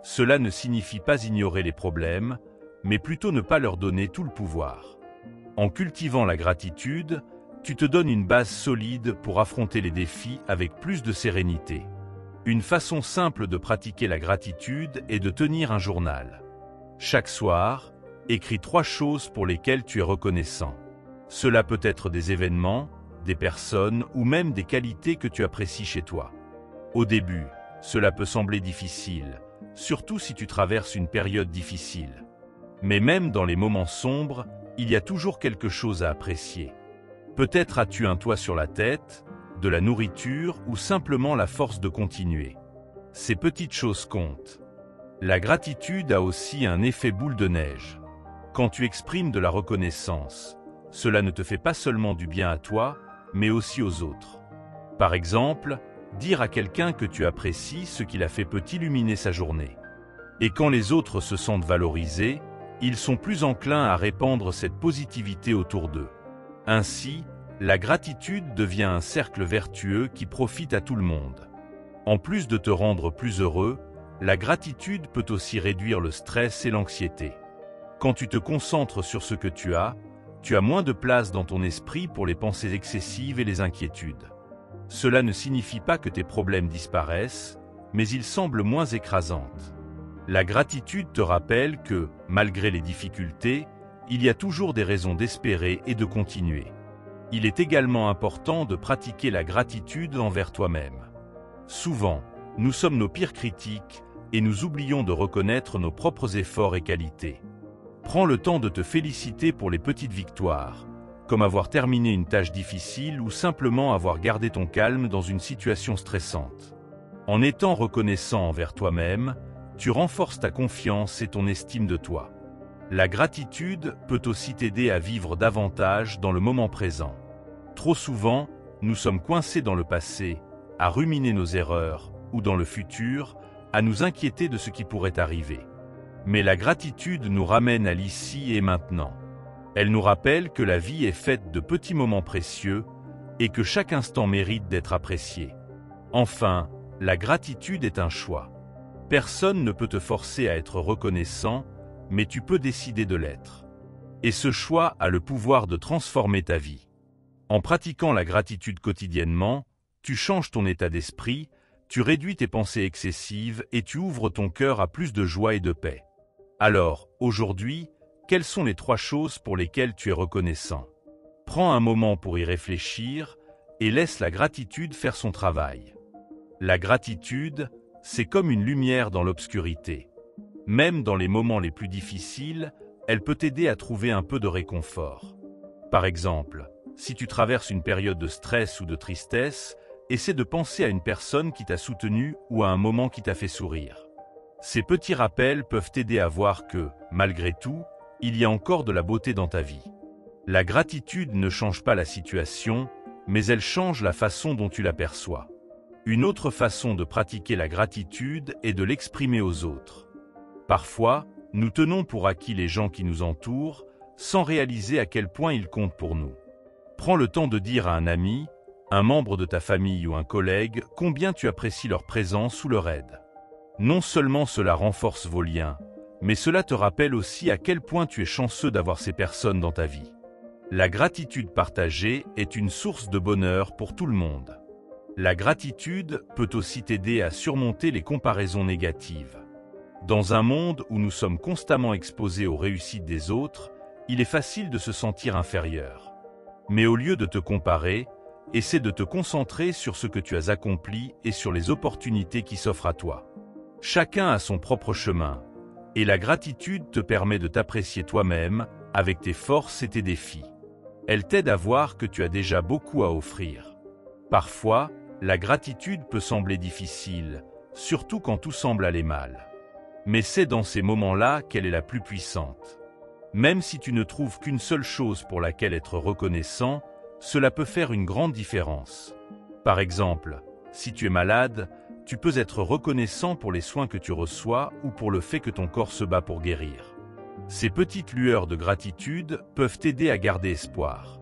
Cela ne signifie pas ignorer les problèmes, mais plutôt ne pas leur donner tout le pouvoir. En cultivant la gratitude, tu te donnes une base solide pour affronter les défis avec plus de sérénité. Une façon simple de pratiquer la gratitude est de tenir un journal. Chaque soir, écris 3 choses pour lesquelles tu es reconnaissant. Cela peut être des événements, des personnes ou même des qualités que tu apprécies chez toi. Au début, cela peut sembler difficile, surtout si tu traverses une période difficile. Mais même dans les moments sombres, il y a toujours quelque chose à apprécier. Peut-être as-tu un toit sur la tête, de la nourriture ou simplement la force de continuer. Ces petites choses comptent. La gratitude a aussi un effet boule de neige. Quand tu exprimes de la reconnaissance, cela ne te fait pas seulement du bien à toi, mais aussi aux autres. Par exemple, dire à quelqu'un que tu apprécies ce qu'il a fait peut illuminer sa journée. Et quand les autres se sentent valorisés, ils sont plus enclins à répandre cette positivité autour d'eux. Ainsi, la gratitude devient un cercle vertueux qui profite à tout le monde. En plus de te rendre plus heureux, la gratitude peut aussi réduire le stress et l'anxiété. Quand tu te concentres sur ce que tu as moins de place dans ton esprit pour les pensées excessives et les inquiétudes. Cela ne signifie pas que tes problèmes disparaissent, mais ils semblent moins écrasants. La gratitude te rappelle que, malgré les difficultés, il y a toujours des raisons d'espérer et de continuer. Il est également important de pratiquer la gratitude envers toi-même. Souvent, nous sommes nos pires critiques et nous oublions de reconnaître nos propres efforts et qualités. Prends le temps de te féliciter pour les petites victoires, comme avoir terminé une tâche difficile ou simplement avoir gardé ton calme dans une situation stressante. En étant reconnaissant envers toi-même, tu renforces ta confiance et ton estime de toi. La gratitude peut aussi t'aider à vivre davantage dans le moment présent. Trop souvent, nous sommes coincés dans le passé, à ruminer nos erreurs, ou dans le futur, à nous inquiéter de ce qui pourrait arriver. Mais la gratitude nous ramène à l'ici et maintenant. Elle nous rappelle que la vie est faite de petits moments précieux et que chaque instant mérite d'être apprécié. Enfin, la gratitude est un choix. Personne ne peut te forcer à être reconnaissant, mais tu peux décider de l'être. Et ce choix a le pouvoir de transformer ta vie. En pratiquant la gratitude quotidiennement, tu changes ton état d'esprit, tu réduis tes pensées excessives et tu ouvres ton cœur à plus de joie et de paix. Alors, aujourd'hui, quelles sont les 3 choses pour lesquelles tu es reconnaissant? Prends un moment pour y réfléchir et laisse la gratitude faire son travail. La gratitude, c'est comme une lumière dans l'obscurité. Même dans les moments les plus difficiles, elle peut t'aider à trouver un peu de réconfort. Par exemple, si tu traverses une période de stress ou de tristesse, essaie de penser à une personne qui t'a soutenu ou à un moment qui t'a fait sourire. Ces petits rappels peuvent t'aider à voir que, malgré tout, il y a encore de la beauté dans ta vie. La gratitude ne change pas la situation, mais elle change la façon dont tu l'aperçois. Une autre façon de pratiquer la gratitude est de l'exprimer aux autres. Parfois, nous tenons pour acquis les gens qui nous entourent, sans réaliser à quel point ils comptent pour nous. Prends le temps de dire à un ami, un membre de ta famille ou un collègue combien tu apprécies leur présence ou leur aide. Non seulement cela renforce vos liens, mais cela te rappelle aussi à quel point tu es chanceux d'avoir ces personnes dans ta vie. La gratitude partagée est une source de bonheur pour tout le monde. La gratitude peut aussi t'aider à surmonter les comparaisons négatives. Dans un monde où nous sommes constamment exposés aux réussites des autres, il est facile de se sentir inférieur. Mais au lieu de te comparer, essaie de te concentrer sur ce que tu as accompli et sur les opportunités qui s'offrent à toi. Chacun a son propre chemin, et la gratitude te permet de t'apprécier toi-même avec tes forces et tes défis. Elle t'aide à voir que tu as déjà beaucoup à offrir. Parfois, la gratitude peut sembler difficile, surtout quand tout semble aller mal. Mais c'est dans ces moments-là qu'elle est la plus puissante. Même si tu ne trouves qu'une seule chose pour laquelle être reconnaissant, cela peut faire une grande différence. Par exemple, si tu es malade, tu peux être reconnaissant pour les soins que tu reçois ou pour le fait que ton corps se bat pour guérir. Ces petites lueurs de gratitude peuvent t'aider à garder espoir.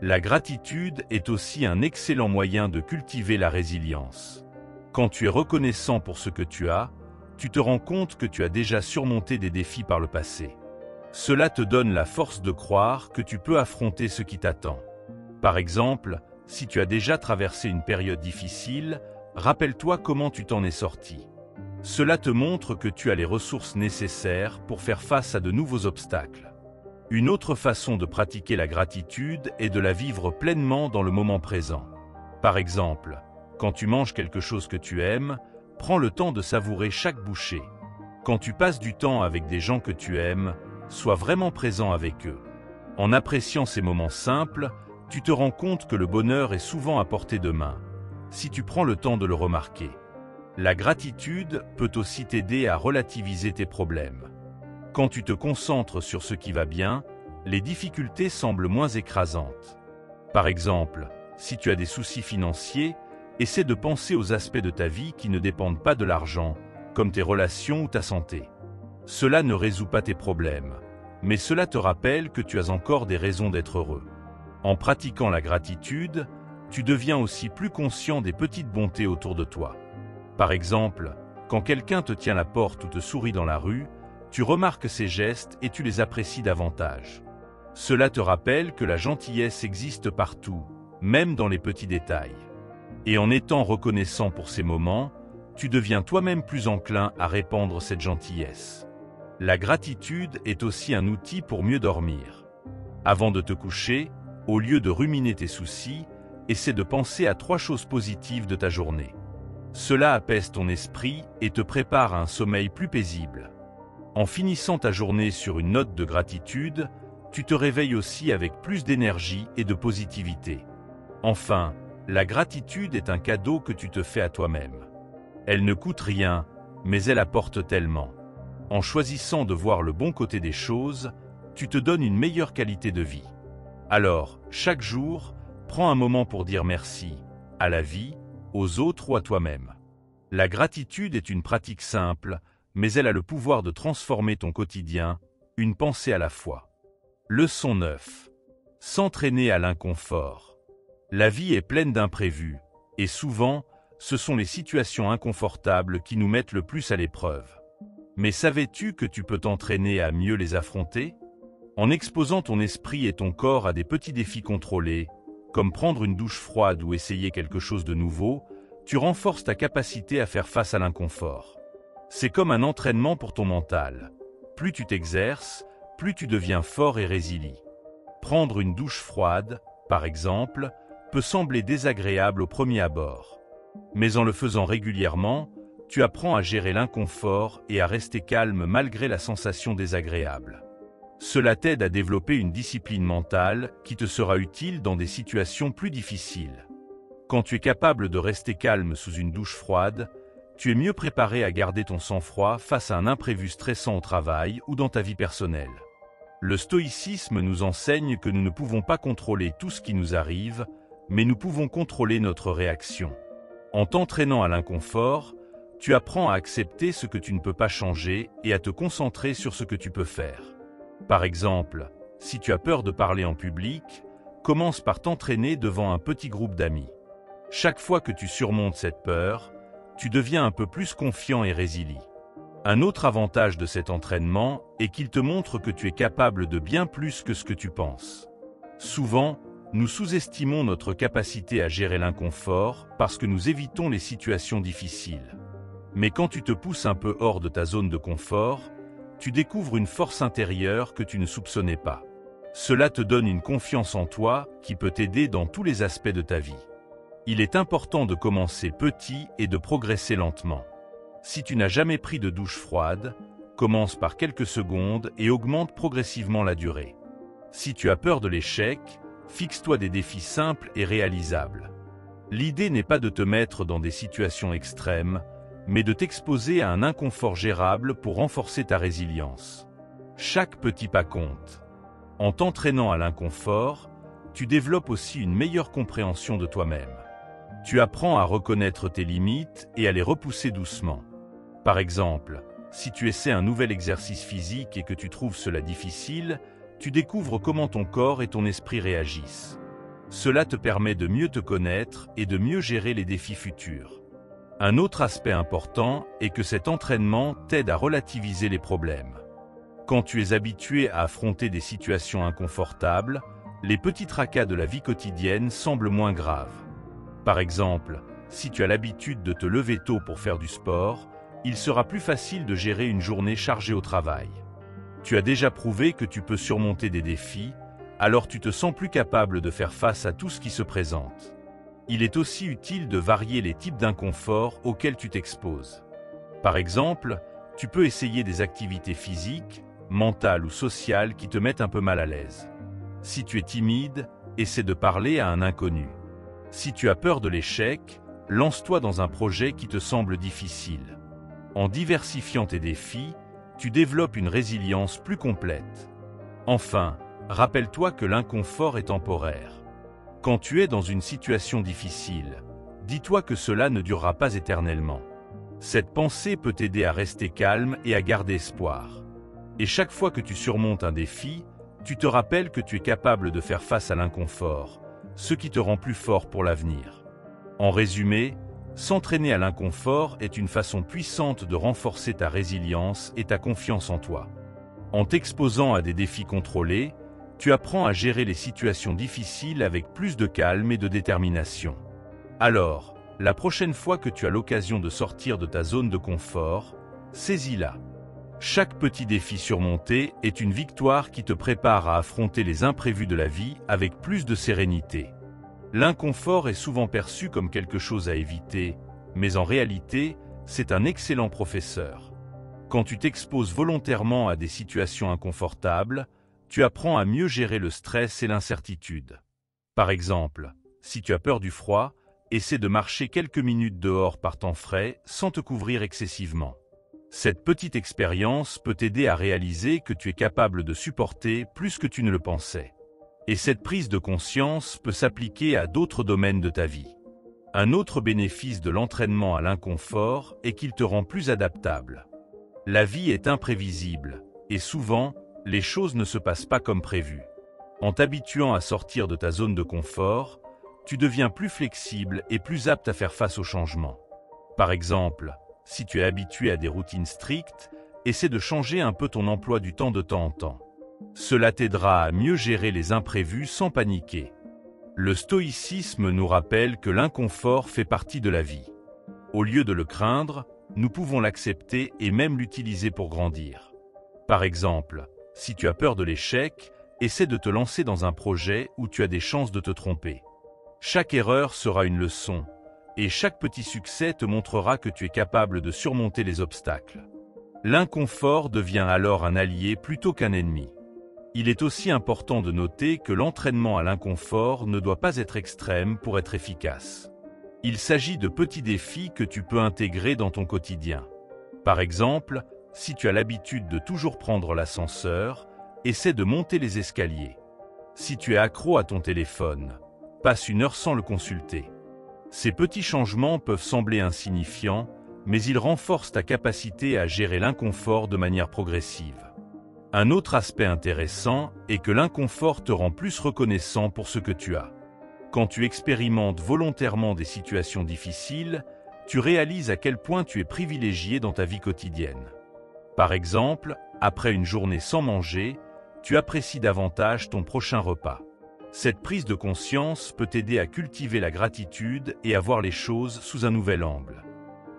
La gratitude est aussi un excellent moyen de cultiver la résilience. Quand tu es reconnaissant pour ce que tu as, tu te rends compte que tu as déjà surmonté des défis par le passé. Cela te donne la force de croire que tu peux affronter ce qui t'attend. Par exemple, si tu as déjà traversé une période difficile, rappelle-toi comment tu t'en es sorti. Cela te montre que tu as les ressources nécessaires pour faire face à de nouveaux obstacles. Une autre façon de pratiquer la gratitude est de la vivre pleinement dans le moment présent. Par exemple, quand tu manges quelque chose que tu aimes, prends le temps de savourer chaque bouchée. Quand tu passes du temps avec des gens que tu aimes, sois vraiment présent avec eux. En appréciant ces moments simples, tu te rends compte que le bonheur est souvent à portée de main, si tu prends le temps de le remarquer. La gratitude peut aussi t'aider à relativiser tes problèmes. Quand tu te concentres sur ce qui va bien, les difficultés semblent moins écrasantes. Par exemple, si tu as des soucis financiers, essaie de penser aux aspects de ta vie qui ne dépendent pas de l'argent, comme tes relations ou ta santé. Cela ne résout pas tes problèmes, mais cela te rappelle que tu as encore des raisons d'être heureux. En pratiquant la gratitude, tu deviens aussi plus conscient des petites bontés autour de toi. Par exemple, quand quelqu'un te tient la porte ou te sourit dans la rue, tu remarques ces gestes et tu les apprécies davantage. Cela te rappelle que la gentillesse existe partout, même dans les petits détails. Et en étant reconnaissant pour ces moments, tu deviens toi-même plus enclin à répandre cette gentillesse. La gratitude est aussi un outil pour mieux dormir. Avant de te coucher, au lieu de ruminer tes soucis, essaie de penser à 3 choses positives de ta journée. Cela apaise ton esprit et te prépare à un sommeil plus paisible. En finissant ta journée sur une note de gratitude, tu te réveilles aussi avec plus d'énergie et de positivité. Enfin, la gratitude est un cadeau que tu te fais à toi-même. Elle ne coûte rien, mais elle apporte tellement. En choisissant de voir le bon côté des choses, tu te donnes une meilleure qualité de vie. Alors, chaque jour, prends un moment pour dire merci, à la vie, aux autres ou à toi-même. La gratitude est une pratique simple, mais elle a le pouvoir de transformer ton quotidien, une pensée à la fois. Leçon 9. S'entraîner à l'inconfort. La vie est pleine d'imprévus, et souvent, ce sont les situations inconfortables qui nous mettent le plus à l'épreuve. Mais savais-tu que tu peux t'entraîner à mieux les affronter? En exposant ton esprit et ton corps à des petits défis contrôlés, comme prendre une douche froide ou essayer quelque chose de nouveau, tu renforces ta capacité à faire face à l'inconfort. C'est comme un entraînement pour ton mental. Plus tu t'exerces, plus tu deviens fort et résilient. Prendre une douche froide, par exemple, peut sembler désagréable au premier abord. Mais en le faisant régulièrement, tu apprends à gérer l'inconfort et à rester calme malgré la sensation désagréable. Cela t'aide à développer une discipline mentale qui te sera utile dans des situations plus difficiles. Quand tu es capable de rester calme sous une douche froide, tu es mieux préparé à garder ton sang-froid face à un imprévu stressant au travail ou dans ta vie personnelle. Le stoïcisme nous enseigne que nous ne pouvons pas contrôler tout ce qui nous arrive, mais nous pouvons contrôler notre réaction. En t'entraînant à l'inconfort, tu apprends à accepter ce que tu ne peux pas changer et à te concentrer sur ce que tu peux faire. Par exemple, si tu as peur de parler en public, commence par t'entraîner devant un petit groupe d'amis. Chaque fois que tu surmontes cette peur, tu deviens un peu plus confiant et résilient. Un autre avantage de cet entraînement est qu'il te montre que tu es capable de bien plus que ce que tu penses. Souvent, nous sous-estimons notre capacité à gérer l'inconfort parce que nous évitons les situations difficiles. Mais quand tu te pousses un peu hors de ta zone de confort, tu découvres une force intérieure que tu ne soupçonnais pas. Cela te donne une confiance en toi qui peut t'aider dans tous les aspects de ta vie. Il est important de commencer petit et de progresser lentement. Si tu n'as jamais pris de douche froide, commence par quelques secondes et augmente progressivement la durée. Si tu as peur de l'échec, fixe-toi des défis simples et réalisables. L'idée n'est pas de te mettre dans des situations extrêmes, mais de t'exposer à un inconfort gérable pour renforcer ta résilience. Chaque petit pas compte. En t'entraînant à l'inconfort, tu développes aussi une meilleure compréhension de toi-même. Tu apprends à reconnaître tes limites et à les repousser doucement. Par exemple, si tu essaies un nouvel exercice physique et que tu trouves cela difficile, tu découvres comment ton corps et ton esprit réagissent. Cela te permet de mieux te connaître et de mieux gérer les défis futurs. Un autre aspect important est que cet entraînement t'aide à relativiser les problèmes. Quand tu es habitué à affronter des situations inconfortables, les petits tracas de la vie quotidienne semblent moins graves. Par exemple, si tu as l'habitude de te lever tôt pour faire du sport, il sera plus facile de gérer une journée chargée au travail. Tu as déjà prouvé que tu peux surmonter des défis, alors tu te sens plus capable de faire face à tout ce qui se présente. Il est aussi utile de varier les types d'inconfort auxquels tu t'exposes. Par exemple, tu peux essayer des activités physiques, mentales ou sociales qui te mettent un peu mal à l'aise. Si tu es timide, essaie de parler à un inconnu. Si tu as peur de l'échec, lance-toi dans un projet qui te semble difficile. En diversifiant tes défis, tu développes une résilience plus complète. Enfin, rappelle-toi que l'inconfort est temporaire. Quand tu es dans une situation difficile, dis-toi que cela ne durera pas éternellement. Cette pensée peut t'aider à rester calme et à garder espoir. Et chaque fois que tu surmontes un défi, tu te rappelles que tu es capable de faire face à l'inconfort, ce qui te rend plus fort pour l'avenir. En résumé, s'entraîner à l'inconfort est une façon puissante de renforcer ta résilience et ta confiance en toi. En t'exposant à des défis contrôlés, tu apprends à gérer les situations difficiles avec plus de calme et de détermination. Alors, la prochaine fois que tu as l'occasion de sortir de ta zone de confort, saisis-la. Chaque petit défi surmonté est une victoire qui te prépare à affronter les imprévus de la vie avec plus de sérénité. L'inconfort est souvent perçu comme quelque chose à éviter, mais en réalité, c'est un excellent professeur. Quand tu t'exposes volontairement à des situations inconfortables, tu apprends à mieux gérer le stress et l'incertitude. Par exemple, si tu as peur du froid, essaie de marcher quelques minutes dehors par temps frais sans te couvrir excessivement. Cette petite expérience peut t'aider à réaliser que tu es capable de supporter plus que tu ne le pensais. Et cette prise de conscience peut s'appliquer à d'autres domaines de ta vie. Un autre bénéfice de l'entraînement à l'inconfort est qu'il te rend plus adaptable. La vie est imprévisible, et souvent, les choses ne se passent pas comme prévu. En t'habituant à sortir de ta zone de confort, tu deviens plus flexible et plus apte à faire face aux changements. Par exemple, si tu es habitué à des routines strictes, essaie de changer un peu ton emploi du temps de temps en temps. Cela t'aidera à mieux gérer les imprévus sans paniquer. Le stoïcisme nous rappelle que l'inconfort fait partie de la vie. Au lieu de le craindre, nous pouvons l'accepter et même l'utiliser pour grandir. Par exemple, si tu as peur de l'échec, essaie de te lancer dans un projet où tu as des chances de te tromper. Chaque erreur sera une leçon, et chaque petit succès te montrera que tu es capable de surmonter les obstacles. L'inconfort devient alors un allié plutôt qu'un ennemi. Il est aussi important de noter que l'entraînement à l'inconfort ne doit pas être extrême pour être efficace. Il s'agit de petits défis que tu peux intégrer dans ton quotidien. Par exemple, si tu as l'habitude de toujours prendre l'ascenseur, essaie de monter les escaliers. Si tu es accro à ton téléphone, passe 1 heure sans le consulter. Ces petits changements peuvent sembler insignifiants, mais ils renforcent ta capacité à gérer l'inconfort de manière progressive. Un autre aspect intéressant est que l'inconfort te rend plus reconnaissant pour ce que tu as. Quand tu expérimentes volontairement des situations difficiles, tu réalises à quel point tu es privilégié dans ta vie quotidienne. Par exemple, après une journée sans manger, tu apprécies davantage ton prochain repas. Cette prise de conscience peut t'aider à cultiver la gratitude et à voir les choses sous un nouvel angle.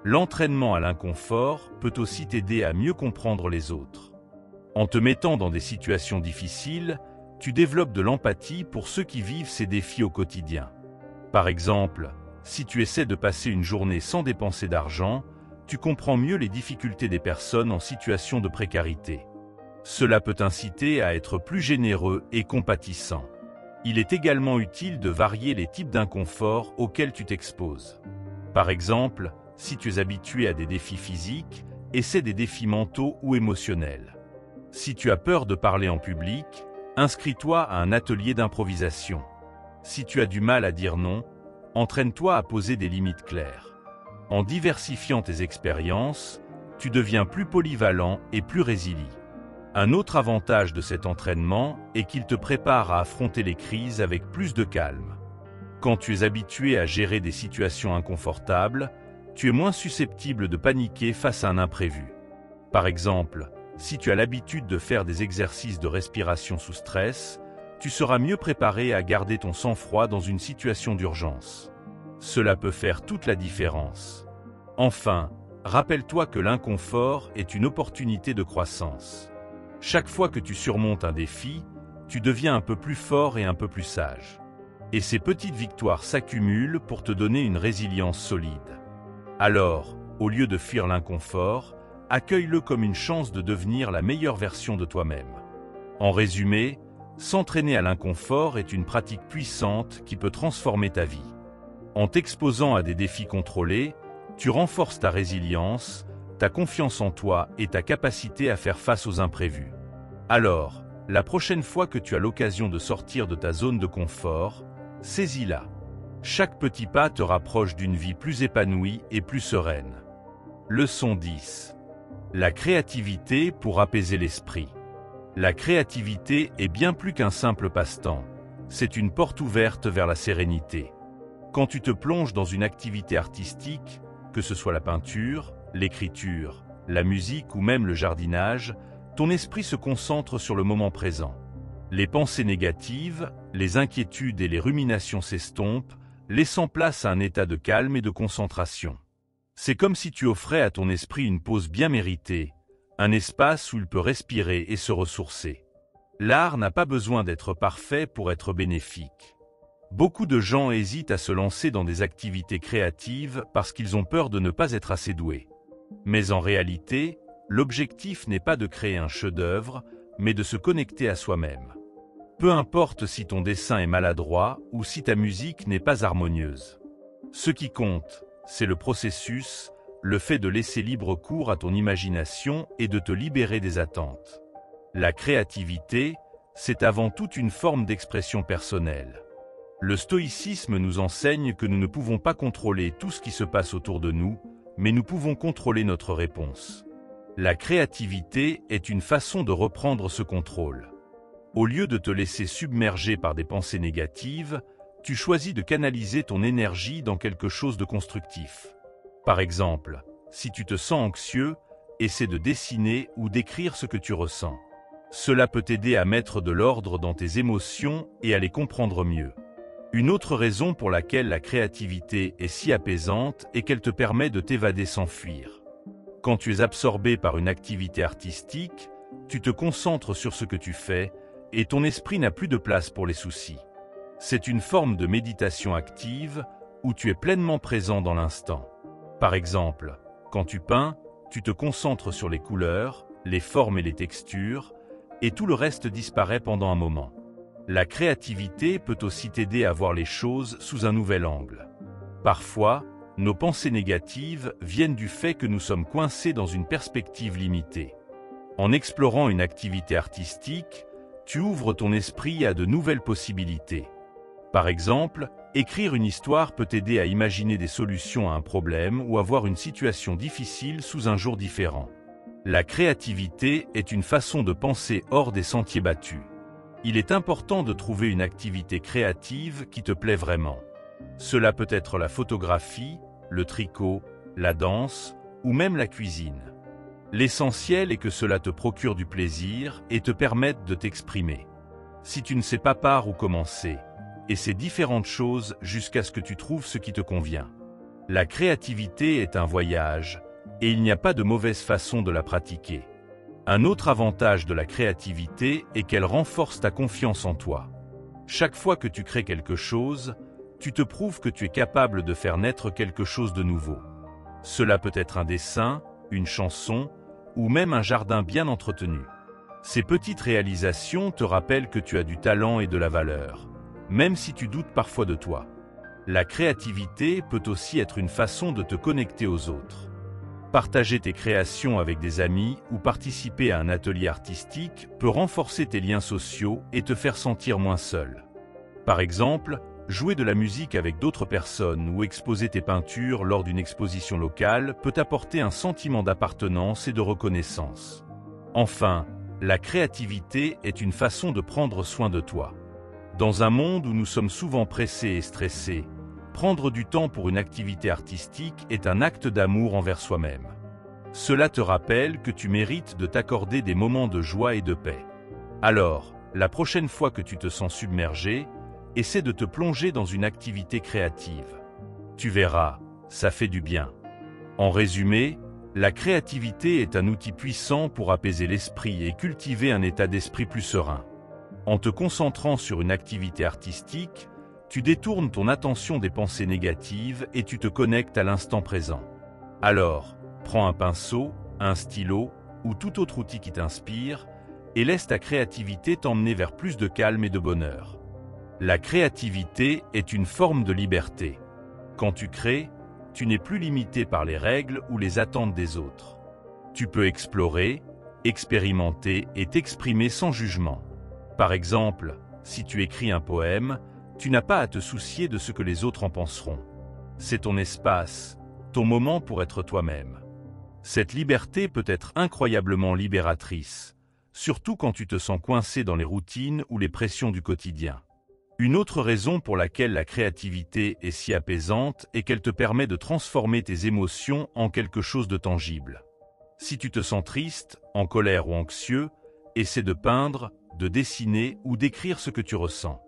L'entraînement à l'inconfort peut aussi t'aider à mieux comprendre les autres. En te mettant dans des situations difficiles, tu développes de l'empathie pour ceux qui vivent ces défis au quotidien. Par exemple, si tu essaies de passer une journée sans dépenser d'argent, tu comprends mieux les difficultés des personnes en situation de précarité. Cela peut t'inciter à être plus généreux et compatissant. Il est également utile de varier les types d'inconfort auxquels tu t'exposes. Par exemple, si tu es habitué à des défis physiques, essaie des défis mentaux ou émotionnels. Si tu as peur de parler en public, inscris-toi à un atelier d'improvisation. Si tu as du mal à dire non, entraîne-toi à poser des limites claires. En diversifiant tes expériences, tu deviens plus polyvalent et plus résilient. Un autre avantage de cet entraînement est qu'il te prépare à affronter les crises avec plus de calme. Quand tu es habitué à gérer des situations inconfortables, tu es moins susceptible de paniquer face à un imprévu. Par exemple, si tu as l'habitude de faire des exercices de respiration sous stress, tu seras mieux préparé à garder ton sang-froid dans une situation d'urgence. Cela peut faire toute la différence. Enfin, rappelle-toi que l'inconfort est une opportunité de croissance. Chaque fois que tu surmontes un défi, tu deviens un peu plus fort et un peu plus sage. Et ces petites victoires s'accumulent pour te donner une résilience solide. Alors, au lieu de fuir l'inconfort, accueille-le comme une chance de devenir la meilleure version de toi-même. En résumé, s'entraîner à l'inconfort est une pratique puissante qui peut transformer ta vie. En t'exposant à des défis contrôlés, tu renforces ta résilience, ta confiance en toi et ta capacité à faire face aux imprévus. Alors, la prochaine fois que tu as l'occasion de sortir de ta zone de confort, saisis-la. Chaque petit pas te rapproche d'une vie plus épanouie et plus sereine. Leçon 10. La créativité pour apaiser l'esprit. La créativité est bien plus qu'un simple passe-temps. C'est une porte ouverte vers la sérénité. Quand tu te plonges dans une activité artistique, que ce soit la peinture, l'écriture, la musique ou même le jardinage, ton esprit se concentre sur le moment présent. Les pensées négatives, les inquiétudes et les ruminations s'estompent, laissant place à un état de calme et de concentration. C'est comme si tu offrais à ton esprit une pause bien méritée, un espace où il peut respirer et se ressourcer. L'art n'a pas besoin d'être parfait pour être bénéfique. Beaucoup de gens hésitent à se lancer dans des activités créatives parce qu'ils ont peur de ne pas être assez doués. Mais en réalité, l'objectif n'est pas de créer un chef-d'œuvre, mais de se connecter à soi-même. Peu importe si ton dessin est maladroit ou si ta musique n'est pas harmonieuse. Ce qui compte, c'est le processus, le fait de laisser libre cours à ton imagination et de te libérer des attentes. La créativité, c'est avant tout une forme d'expression personnelle. Le stoïcisme nous enseigne que nous ne pouvons pas contrôler tout ce qui se passe autour de nous, mais nous pouvons contrôler notre réponse. La créativité est une façon de reprendre ce contrôle. Au lieu de te laisser submerger par des pensées négatives, tu choisis de canaliser ton énergie dans quelque chose de constructif. Par exemple, si tu te sens anxieux, essaie de dessiner ou d'écrire ce que tu ressens. Cela peut t'aider à mettre de l'ordre dans tes émotions et à les comprendre mieux. Une autre raison pour laquelle la créativité est si apaisante est qu'elle te permet de t'évader sans fuir. Quand tu es absorbé par une activité artistique, tu te concentres sur ce que tu fais et ton esprit n'a plus de place pour les soucis. C'est une forme de méditation active où tu es pleinement présent dans l'instant. Par exemple, quand tu peins, tu te concentres sur les couleurs, les formes et les textures, et tout le reste disparaît pendant un moment. La créativité peut aussi t'aider à voir les choses sous un nouvel angle. Parfois, nos pensées négatives viennent du fait que nous sommes coincés dans une perspective limitée. En explorant une activité artistique, tu ouvres ton esprit à de nouvelles possibilités. Par exemple, écrire une histoire peut t'aider à imaginer des solutions à un problème ou à voir une situation difficile sous un jour différent. La créativité est une façon de penser hors des sentiers battus. Il est important de trouver une activité créative qui te plaît vraiment. Cela peut être la photographie, le tricot, la danse ou même la cuisine. L'essentiel est que cela te procure du plaisir et te permette de t'exprimer. Si tu ne sais pas par où commencer, essaie différentes choses jusqu'à ce que tu trouves ce qui te convient. La créativité est un voyage, et il n'y a pas de mauvaise façon de la pratiquer. Un autre avantage de la créativité est qu'elle renforce ta confiance en toi. Chaque fois que tu crées quelque chose, tu te prouves que tu es capable de faire naître quelque chose de nouveau. Cela peut être un dessin, une chanson, ou même un jardin bien entretenu. Ces petites réalisations te rappellent que tu as du talent et de la valeur, même si tu doutes parfois de toi. La créativité peut aussi être une façon de te connecter aux autres. Partager tes créations avec des amis ou participer à un atelier artistique peut renforcer tes liens sociaux et te faire sentir moins seul. Par exemple, jouer de la musique avec d'autres personnes ou exposer tes peintures lors d'une exposition locale peut apporter un sentiment d'appartenance et de reconnaissance. Enfin, la créativité est une façon de prendre soin de toi. Dans un monde où nous sommes souvent pressés et stressés, prendre du temps pour une activité artistique est un acte d'amour envers soi-même. Cela te rappelle que tu mérites de t'accorder des moments de joie et de paix. Alors, la prochaine fois que tu te sens submergé, essaie de te plonger dans une activité créative. Tu verras, ça fait du bien. En résumé, la créativité est un outil puissant pour apaiser l'esprit et cultiver un état d'esprit plus serein. En te concentrant sur une activité artistique, tu détournes ton attention des pensées négatives et tu te connectes à l'instant présent. Alors, prends un pinceau, un stylo ou tout autre outil qui t'inspire et laisse ta créativité t'emmener vers plus de calme et de bonheur. La créativité est une forme de liberté. Quand tu crées, tu n'es plus limité par les règles ou les attentes des autres. Tu peux explorer, expérimenter et t'exprimer sans jugement. Par exemple, si tu écris un poème, tu n'as pas à te soucier de ce que les autres en penseront. C'est ton espace, ton moment pour être toi-même. Cette liberté peut être incroyablement libératrice, surtout quand tu te sens coincé dans les routines ou les pressions du quotidien. Une autre raison pour laquelle la créativité est si apaisante est qu'elle te permet de transformer tes émotions en quelque chose de tangible. Si tu te sens triste, en colère ou anxieux, essaie de peindre, de dessiner ou d'écrire ce que tu ressens.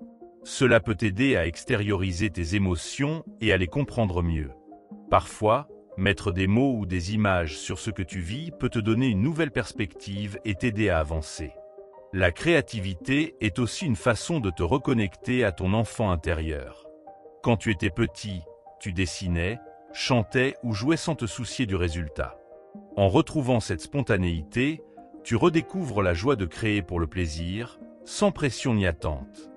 Cela peut t'aider à extérioriser tes émotions et à les comprendre mieux. Parfois, mettre des mots ou des images sur ce que tu vis peut te donner une nouvelle perspective et t'aider à avancer. La créativité est aussi une façon de te reconnecter à ton enfant intérieur. Quand tu étais petit, tu dessinais, chantais ou jouais sans te soucier du résultat. En retrouvant cette spontanéité, tu redécouvres la joie de créer pour le plaisir, sans pression ni attente.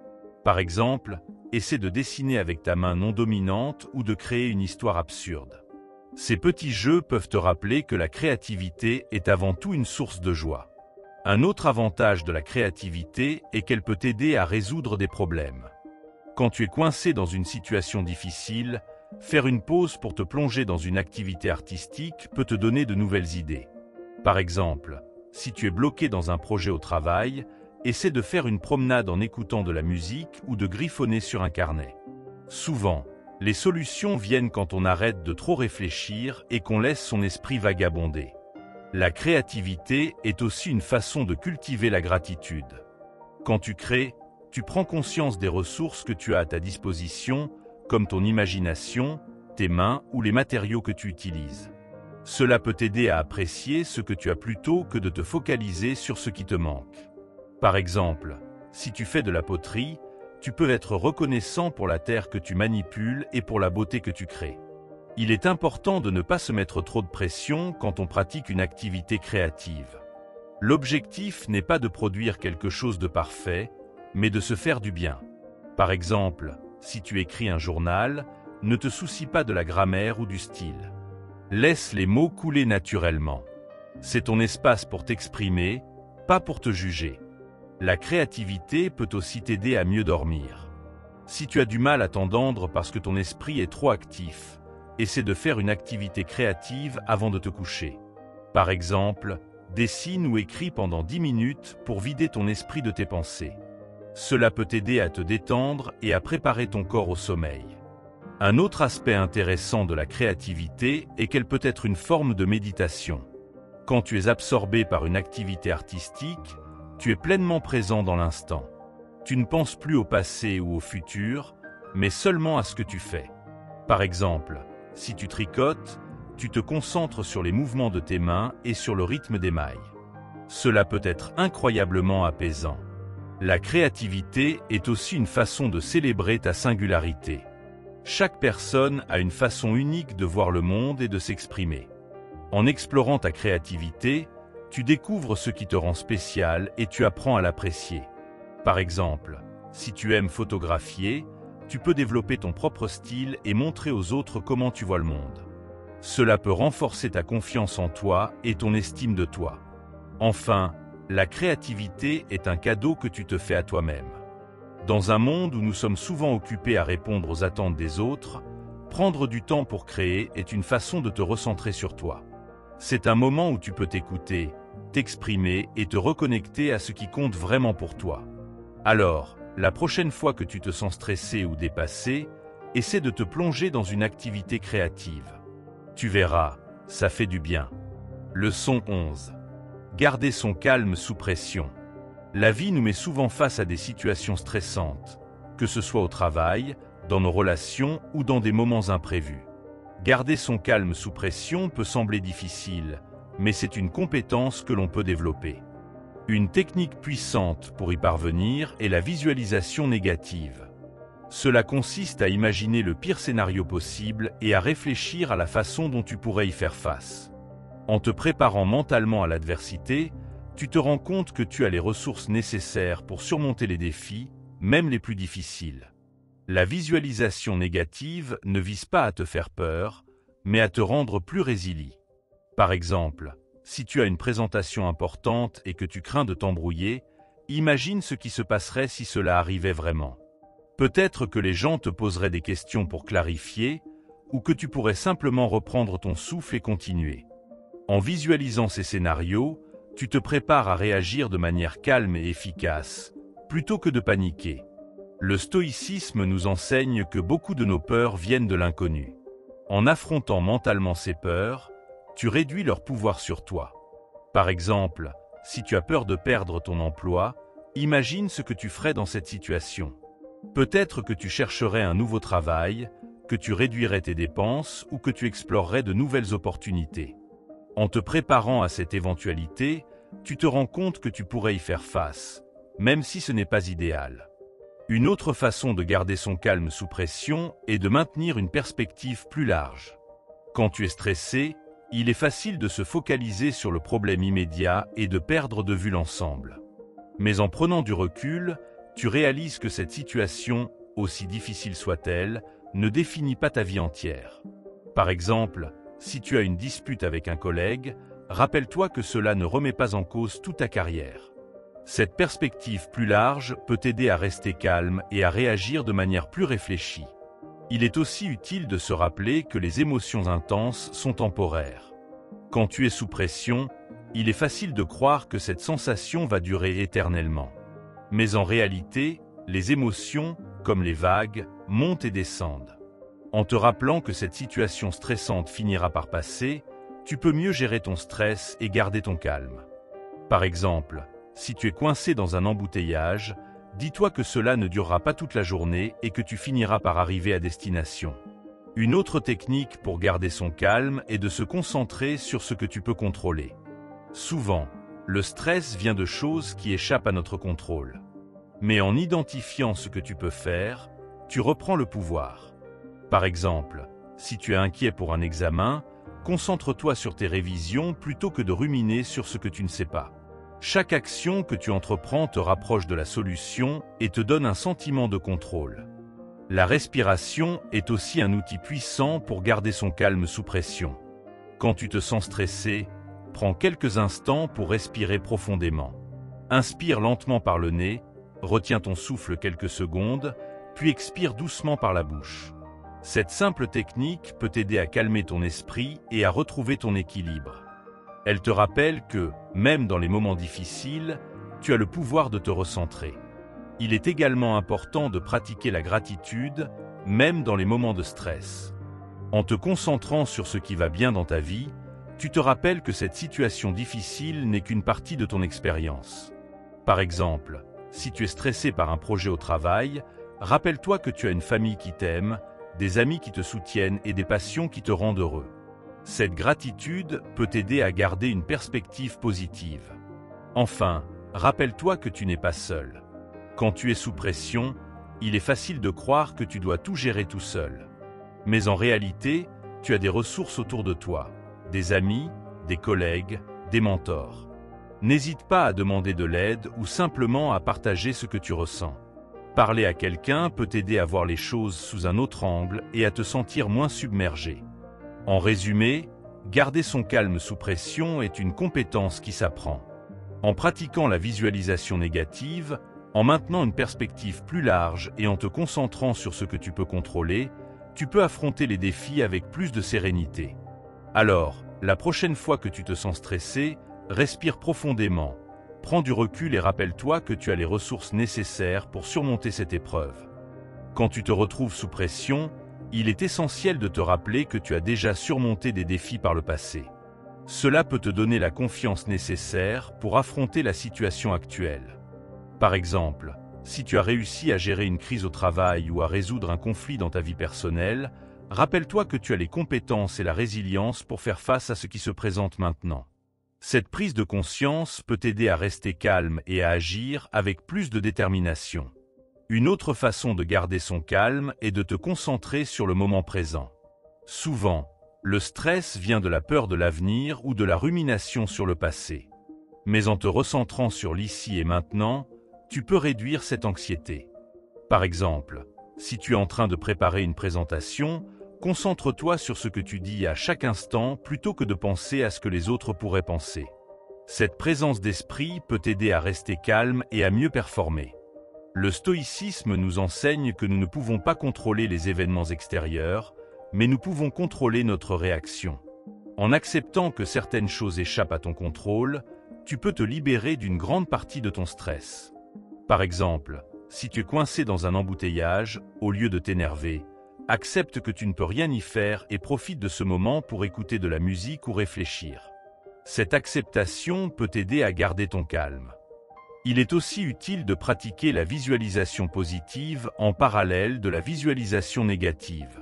Par exemple, essaie de dessiner avec ta main non dominante ou de créer une histoire absurde. Ces petits jeux peuvent te rappeler que la créativité est avant tout une source de joie. Un autre avantage de la créativité est qu'elle peut t'aider à résoudre des problèmes. Quand tu es coincé dans une situation difficile, faire une pause pour te plonger dans une activité artistique peut te donner de nouvelles idées. Par exemple, si tu es bloqué dans un projet au travail, essaie de faire une promenade en écoutant de la musique ou de griffonner sur un carnet. Souvent, les solutions viennent quand on arrête de trop réfléchir et qu'on laisse son esprit vagabonder. La créativité est aussi une façon de cultiver la gratitude. Quand tu crées, tu prends conscience des ressources que tu as à ta disposition, comme ton imagination, tes mains ou les matériaux que tu utilises. Cela peut t'aider à apprécier ce que tu as plutôt que de te focaliser sur ce qui te manque. Par exemple, si tu fais de la poterie, tu peux être reconnaissant pour la terre que tu manipules et pour la beauté que tu crées. Il est important de ne pas se mettre trop de pression quand on pratique une activité créative. L'objectif n'est pas de produire quelque chose de parfait, mais de se faire du bien. Par exemple, si tu écris un journal, ne te soucie pas de la grammaire ou du style. Laisse les mots couler naturellement. C'est ton espace pour t'exprimer, pas pour te juger. La créativité peut aussi t'aider à mieux dormir. Si tu as du mal à t'endormir parce que ton esprit est trop actif, essaie de faire une activité créative avant de te coucher. Par exemple, dessine ou écris pendant 10 minutes pour vider ton esprit de tes pensées. Cela peut t'aider à te détendre et à préparer ton corps au sommeil. Un autre aspect intéressant de la créativité est qu'elle peut être une forme de méditation. Quand tu es absorbé par une activité artistique, tu es pleinement présent dans l'instant. Tu ne penses plus au passé ou au futur, mais seulement à ce que tu fais. Par exemple, si tu tricotes, tu te concentres sur les mouvements de tes mains et sur le rythme des mailles. Cela peut être incroyablement apaisant. La créativité est aussi une façon de célébrer ta singularité. Chaque personne a une façon unique de voir le monde et de s'exprimer. En explorant ta créativité, tu découvres ce qui te rend spécial et tu apprends à l'apprécier. Par exemple, si tu aimes photographier, tu peux développer ton propre style et montrer aux autres comment tu vois le monde. Cela peut renforcer ta confiance en toi et ton estime de toi. Enfin, la créativité est un cadeau que tu te fais à toi-même. Dans un monde où nous sommes souvent occupés à répondre aux attentes des autres, prendre du temps pour créer est une façon de te recentrer sur toi. C'est un moment où tu peux t'écouter, t'exprimer et te reconnecter à ce qui compte vraiment pour toi. Alors, la prochaine fois que tu te sens stressé ou dépassé, essaie de te plonger dans une activité créative. Tu verras, ça fait du bien. Leçon 11. Garder son calme sous pression. La vie nous met souvent face à des situations stressantes, que ce soit au travail, dans nos relations ou dans des moments imprévus. Garder son calme sous pression peut sembler difficile, mais c'est une compétence que l'on peut développer. Une technique puissante pour y parvenir est la visualisation négative. Cela consiste à imaginer le pire scénario possible et à réfléchir à la façon dont tu pourrais y faire face. En te préparant mentalement à l'adversité, tu te rends compte que tu as les ressources nécessaires pour surmonter les défis, même les plus difficiles. La visualisation négative ne vise pas à te faire peur, mais à te rendre plus résilient. Par exemple, si tu as une présentation importante et que tu crains de t'embrouiller, imagine ce qui se passerait si cela arrivait vraiment. Peut-être que les gens te poseraient des questions pour clarifier, ou que tu pourrais simplement reprendre ton souffle et continuer. En visualisant ces scénarios, tu te prépares à réagir de manière calme et efficace, plutôt que de paniquer. Le stoïcisme nous enseigne que beaucoup de nos peurs viennent de l'inconnu. En affrontant mentalement ces peurs, tu réduis leur pouvoir sur toi. Par exemple, si tu as peur de perdre ton emploi, imagine ce que tu ferais dans cette situation. Peut-être que tu chercherais un nouveau travail, que tu réduirais tes dépenses ou que tu explorerais de nouvelles opportunités. En te préparant à cette éventualité, tu te rends compte que tu pourrais y faire face, même si ce n'est pas idéal. Une autre façon de garder son calme sous pression est de maintenir une perspective plus large. Quand tu es stressé, il est facile de se focaliser sur le problème immédiat et de perdre de vue l'ensemble. Mais en prenant du recul, tu réalises que cette situation, aussi difficile soit-elle, ne définit pas ta vie entière. Par exemple, si tu as une dispute avec un collègue, rappelle-toi que cela ne remet pas en cause toute ta carrière. Cette perspective plus large peut t'aider à rester calme et à réagir de manière plus réfléchie. Il est aussi utile de se rappeler que les émotions intenses sont temporaires. Quand tu es sous pression, il est facile de croire que cette sensation va durer éternellement. Mais en réalité, les émotions, comme les vagues, montent et descendent. En te rappelant que cette situation stressante finira par passer, tu peux mieux gérer ton stress et garder ton calme. Par exemple, si tu es coincé dans un embouteillage, dis-toi que cela ne durera pas toute la journée et que tu finiras par arriver à destination. Une autre technique pour garder son calme est de se concentrer sur ce que tu peux contrôler. Souvent, le stress vient de choses qui échappent à notre contrôle. Mais en identifiant ce que tu peux faire, tu reprends le pouvoir. Par exemple, si tu es inquiet pour un examen, concentre-toi sur tes révisions plutôt que de ruminer sur ce que tu ne sais pas. Chaque action que tu entreprends te rapproche de la solution et te donne un sentiment de contrôle. La respiration est aussi un outil puissant pour garder son calme sous pression. Quand tu te sens stressé, prends quelques instants pour respirer profondément. Inspire lentement par le nez, retiens ton souffle quelques secondes, puis expire doucement par la bouche. Cette simple technique peut t'aider à calmer ton esprit et à retrouver ton équilibre. Elle te rappelle que, même dans les moments difficiles, tu as le pouvoir de te recentrer. Il est également important de pratiquer la gratitude, même dans les moments de stress. En te concentrant sur ce qui va bien dans ta vie, tu te rappelles que cette situation difficile n'est qu'une partie de ton expérience. Par exemple, si tu es stressé par un projet au travail, rappelle-toi que tu as une famille qui t'aime, des amis qui te soutiennent et des passions qui te rendent heureux. Cette gratitude peut t'aider à garder une perspective positive. Enfin, rappelle-toi que tu n'es pas seul. Quand tu es sous pression, il est facile de croire que tu dois tout gérer tout seul. Mais en réalité, tu as des ressources autour de toi, des amis, des collègues, des mentors. N'hésite pas à demander de l'aide ou simplement à partager ce que tu ressens. Parler à quelqu'un peut t'aider à voir les choses sous un autre angle et à te sentir moins submergé. En résumé, garder son calme sous pression est une compétence qui s'apprend. En pratiquant la visualisation négative, en maintenant une perspective plus large et en te concentrant sur ce que tu peux contrôler, tu peux affronter les défis avec plus de sérénité. Alors, la prochaine fois que tu te sens stressé, respire profondément, prends du recul et rappelle-toi que tu as les ressources nécessaires pour surmonter cette épreuve. Quand tu te retrouves sous pression, il est essentiel de te rappeler que tu as déjà surmonté des défis par le passé. Cela peut te donner la confiance nécessaire pour affronter la situation actuelle. Par exemple, si tu as réussi à gérer une crise au travail ou à résoudre un conflit dans ta vie personnelle, rappelle-toi que tu as les compétences et la résilience pour faire face à ce qui se présente maintenant. Cette prise de conscience peut t'aider à rester calme et à agir avec plus de détermination. Une autre façon de garder son calme est de te concentrer sur le moment présent. Souvent, le stress vient de la peur de l'avenir ou de la rumination sur le passé. Mais en te recentrant sur l'ici et maintenant, tu peux réduire cette anxiété. Par exemple, Si tu es en train de préparer une présentation, concentre-toi sur ce que tu dis à chaque instant plutôt que de penser à ce que les autres pourraient penser. Cette présence d'esprit peut t'aider à rester calme et à mieux performer. Le stoïcisme nous enseigne que nous ne pouvons pas contrôler les événements extérieurs, mais nous pouvons contrôler notre réaction. En acceptant que certaines choses échappent à ton contrôle, tu peux te libérer d'une grande partie de ton stress. Par exemple, si tu es coincé dans un embouteillage, au lieu de t'énerver, accepte que tu ne peux rien y faire et profite de ce moment pour écouter de la musique ou réfléchir. Cette acceptation peut t'aider à garder ton calme. Il est aussi utile de pratiquer la visualisation positive en parallèle de la visualisation négative.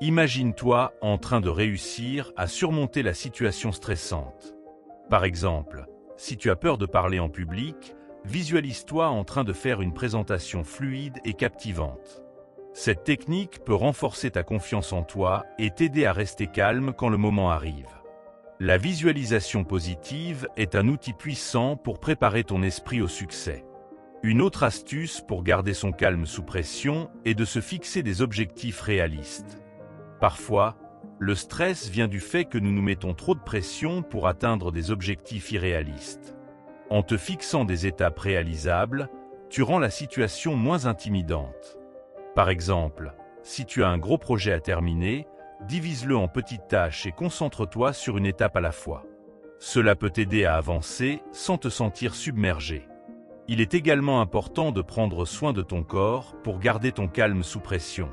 Imagine-toi en train de réussir à surmonter la situation stressante. Par exemple, si tu as peur de parler en public, visualise-toi en train de faire une présentation fluide et captivante. Cette technique peut renforcer ta confiance en toi et t'aider à rester calme quand le moment arrive. La visualisation positive est un outil puissant pour préparer ton esprit au succès. Une autre astuce pour garder son calme sous pression est de se fixer des objectifs réalistes. Parfois, le stress vient du fait que nous nous mettons trop de pression pour atteindre des objectifs irréalistes. En te fixant des étapes réalisables, tu rends la situation moins intimidante. Par exemple, si tu as un gros projet à terminer, divise-le en petites tâches et concentre-toi sur une étape à la fois. Cela peut t'aider à avancer sans te sentir submergé. Il est également important de prendre soin de ton corps pour garder ton calme sous pression.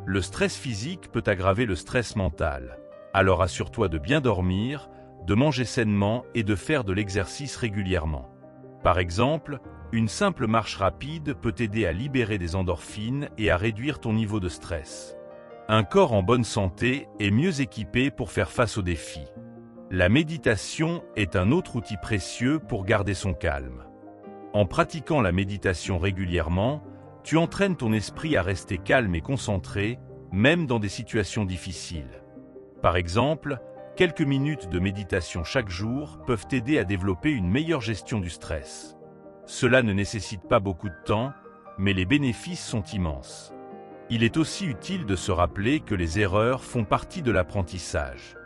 Le stress physique peut aggraver le stress mental. Alors assure-toi de bien dormir, de manger sainement et de faire de l'exercice régulièrement. Par exemple, une simple marche rapide peut t'aider à libérer des endorphines et à réduire ton niveau de stress. Un corps en bonne santé est mieux équipé pour faire face aux défis. La méditation est un autre outil précieux pour garder son calme. En pratiquant la méditation régulièrement, tu entraînes ton esprit à rester calme et concentré, même dans des situations difficiles. Par exemple, quelques minutes de méditation chaque jour peuvent t'aider à développer une meilleure gestion du stress. Cela ne nécessite pas beaucoup de temps, mais les bénéfices sont immenses. Il est aussi utile de se rappeler que les erreurs font partie de l'apprentissage.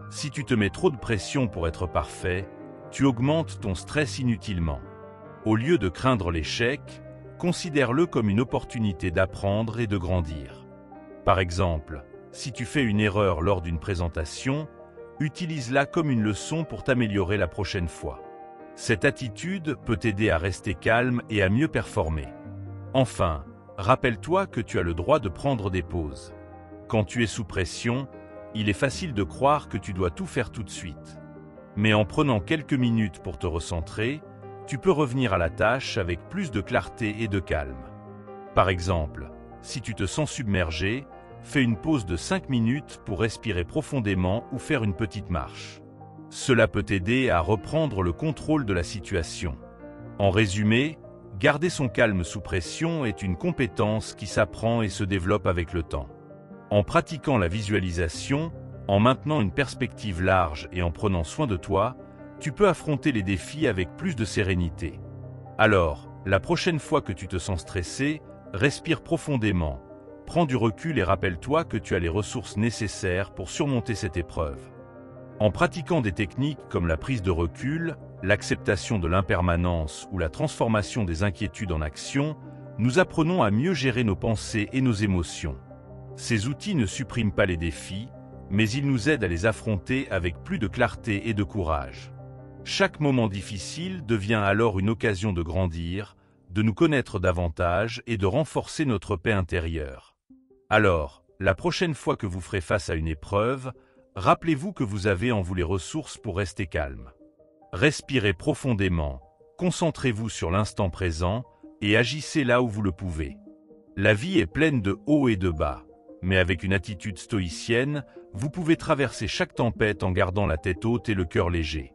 Si tu te mets trop de pression pour être parfait, tu augmentes ton stress inutilement. Au lieu de craindre l'échec, considère-le comme une opportunité d'apprendre et de grandir. Par exemple, si tu fais une erreur lors d'une présentation, utilise-la comme une leçon pour t'améliorer la prochaine fois. Cette attitude peut t'aider à rester calme et à mieux performer. Enfin, rappelle-toi que tu as le droit de prendre des pauses. Quand tu es sous pression, il est facile de croire que tu dois tout faire tout de suite. Mais en prenant quelques minutes pour te recentrer, tu peux revenir à la tâche avec plus de clarté et de calme. Par exemple, si tu te sens submergé, fais une pause de 5 minutes pour respirer profondément ou faire une petite marche. Cela peut t'aider à reprendre le contrôle de la situation. En résumé, garder son calme sous pression est une compétence qui s'apprend et se développe avec le temps. En pratiquant la visualisation, en maintenant une perspective large et en prenant soin de toi, tu peux affronter les défis avec plus de sérénité. Alors, la prochaine fois que tu te sens stressé, respire profondément, prends du recul et rappelle-toi que tu as les ressources nécessaires pour surmonter cette épreuve. En pratiquant des techniques comme la prise de recul, l'acceptation de l'impermanence ou la transformation des inquiétudes en action, nous apprenons à mieux gérer nos pensées et nos émotions. Ces outils ne suppriment pas les défis, mais ils nous aident à les affronter avec plus de clarté et de courage. Chaque moment difficile devient alors une occasion de grandir, de nous connaître davantage et de renforcer notre paix intérieure. Alors, la prochaine fois que vous ferez face à une épreuve, rappelez-vous que vous avez en vous les ressources pour rester calme. Respirez profondément, concentrez-vous sur l'instant présent et agissez là où vous le pouvez. La vie est pleine de hauts et de bas, mais avec une attitude stoïcienne, vous pouvez traverser chaque tempête en gardant la tête haute et le cœur léger.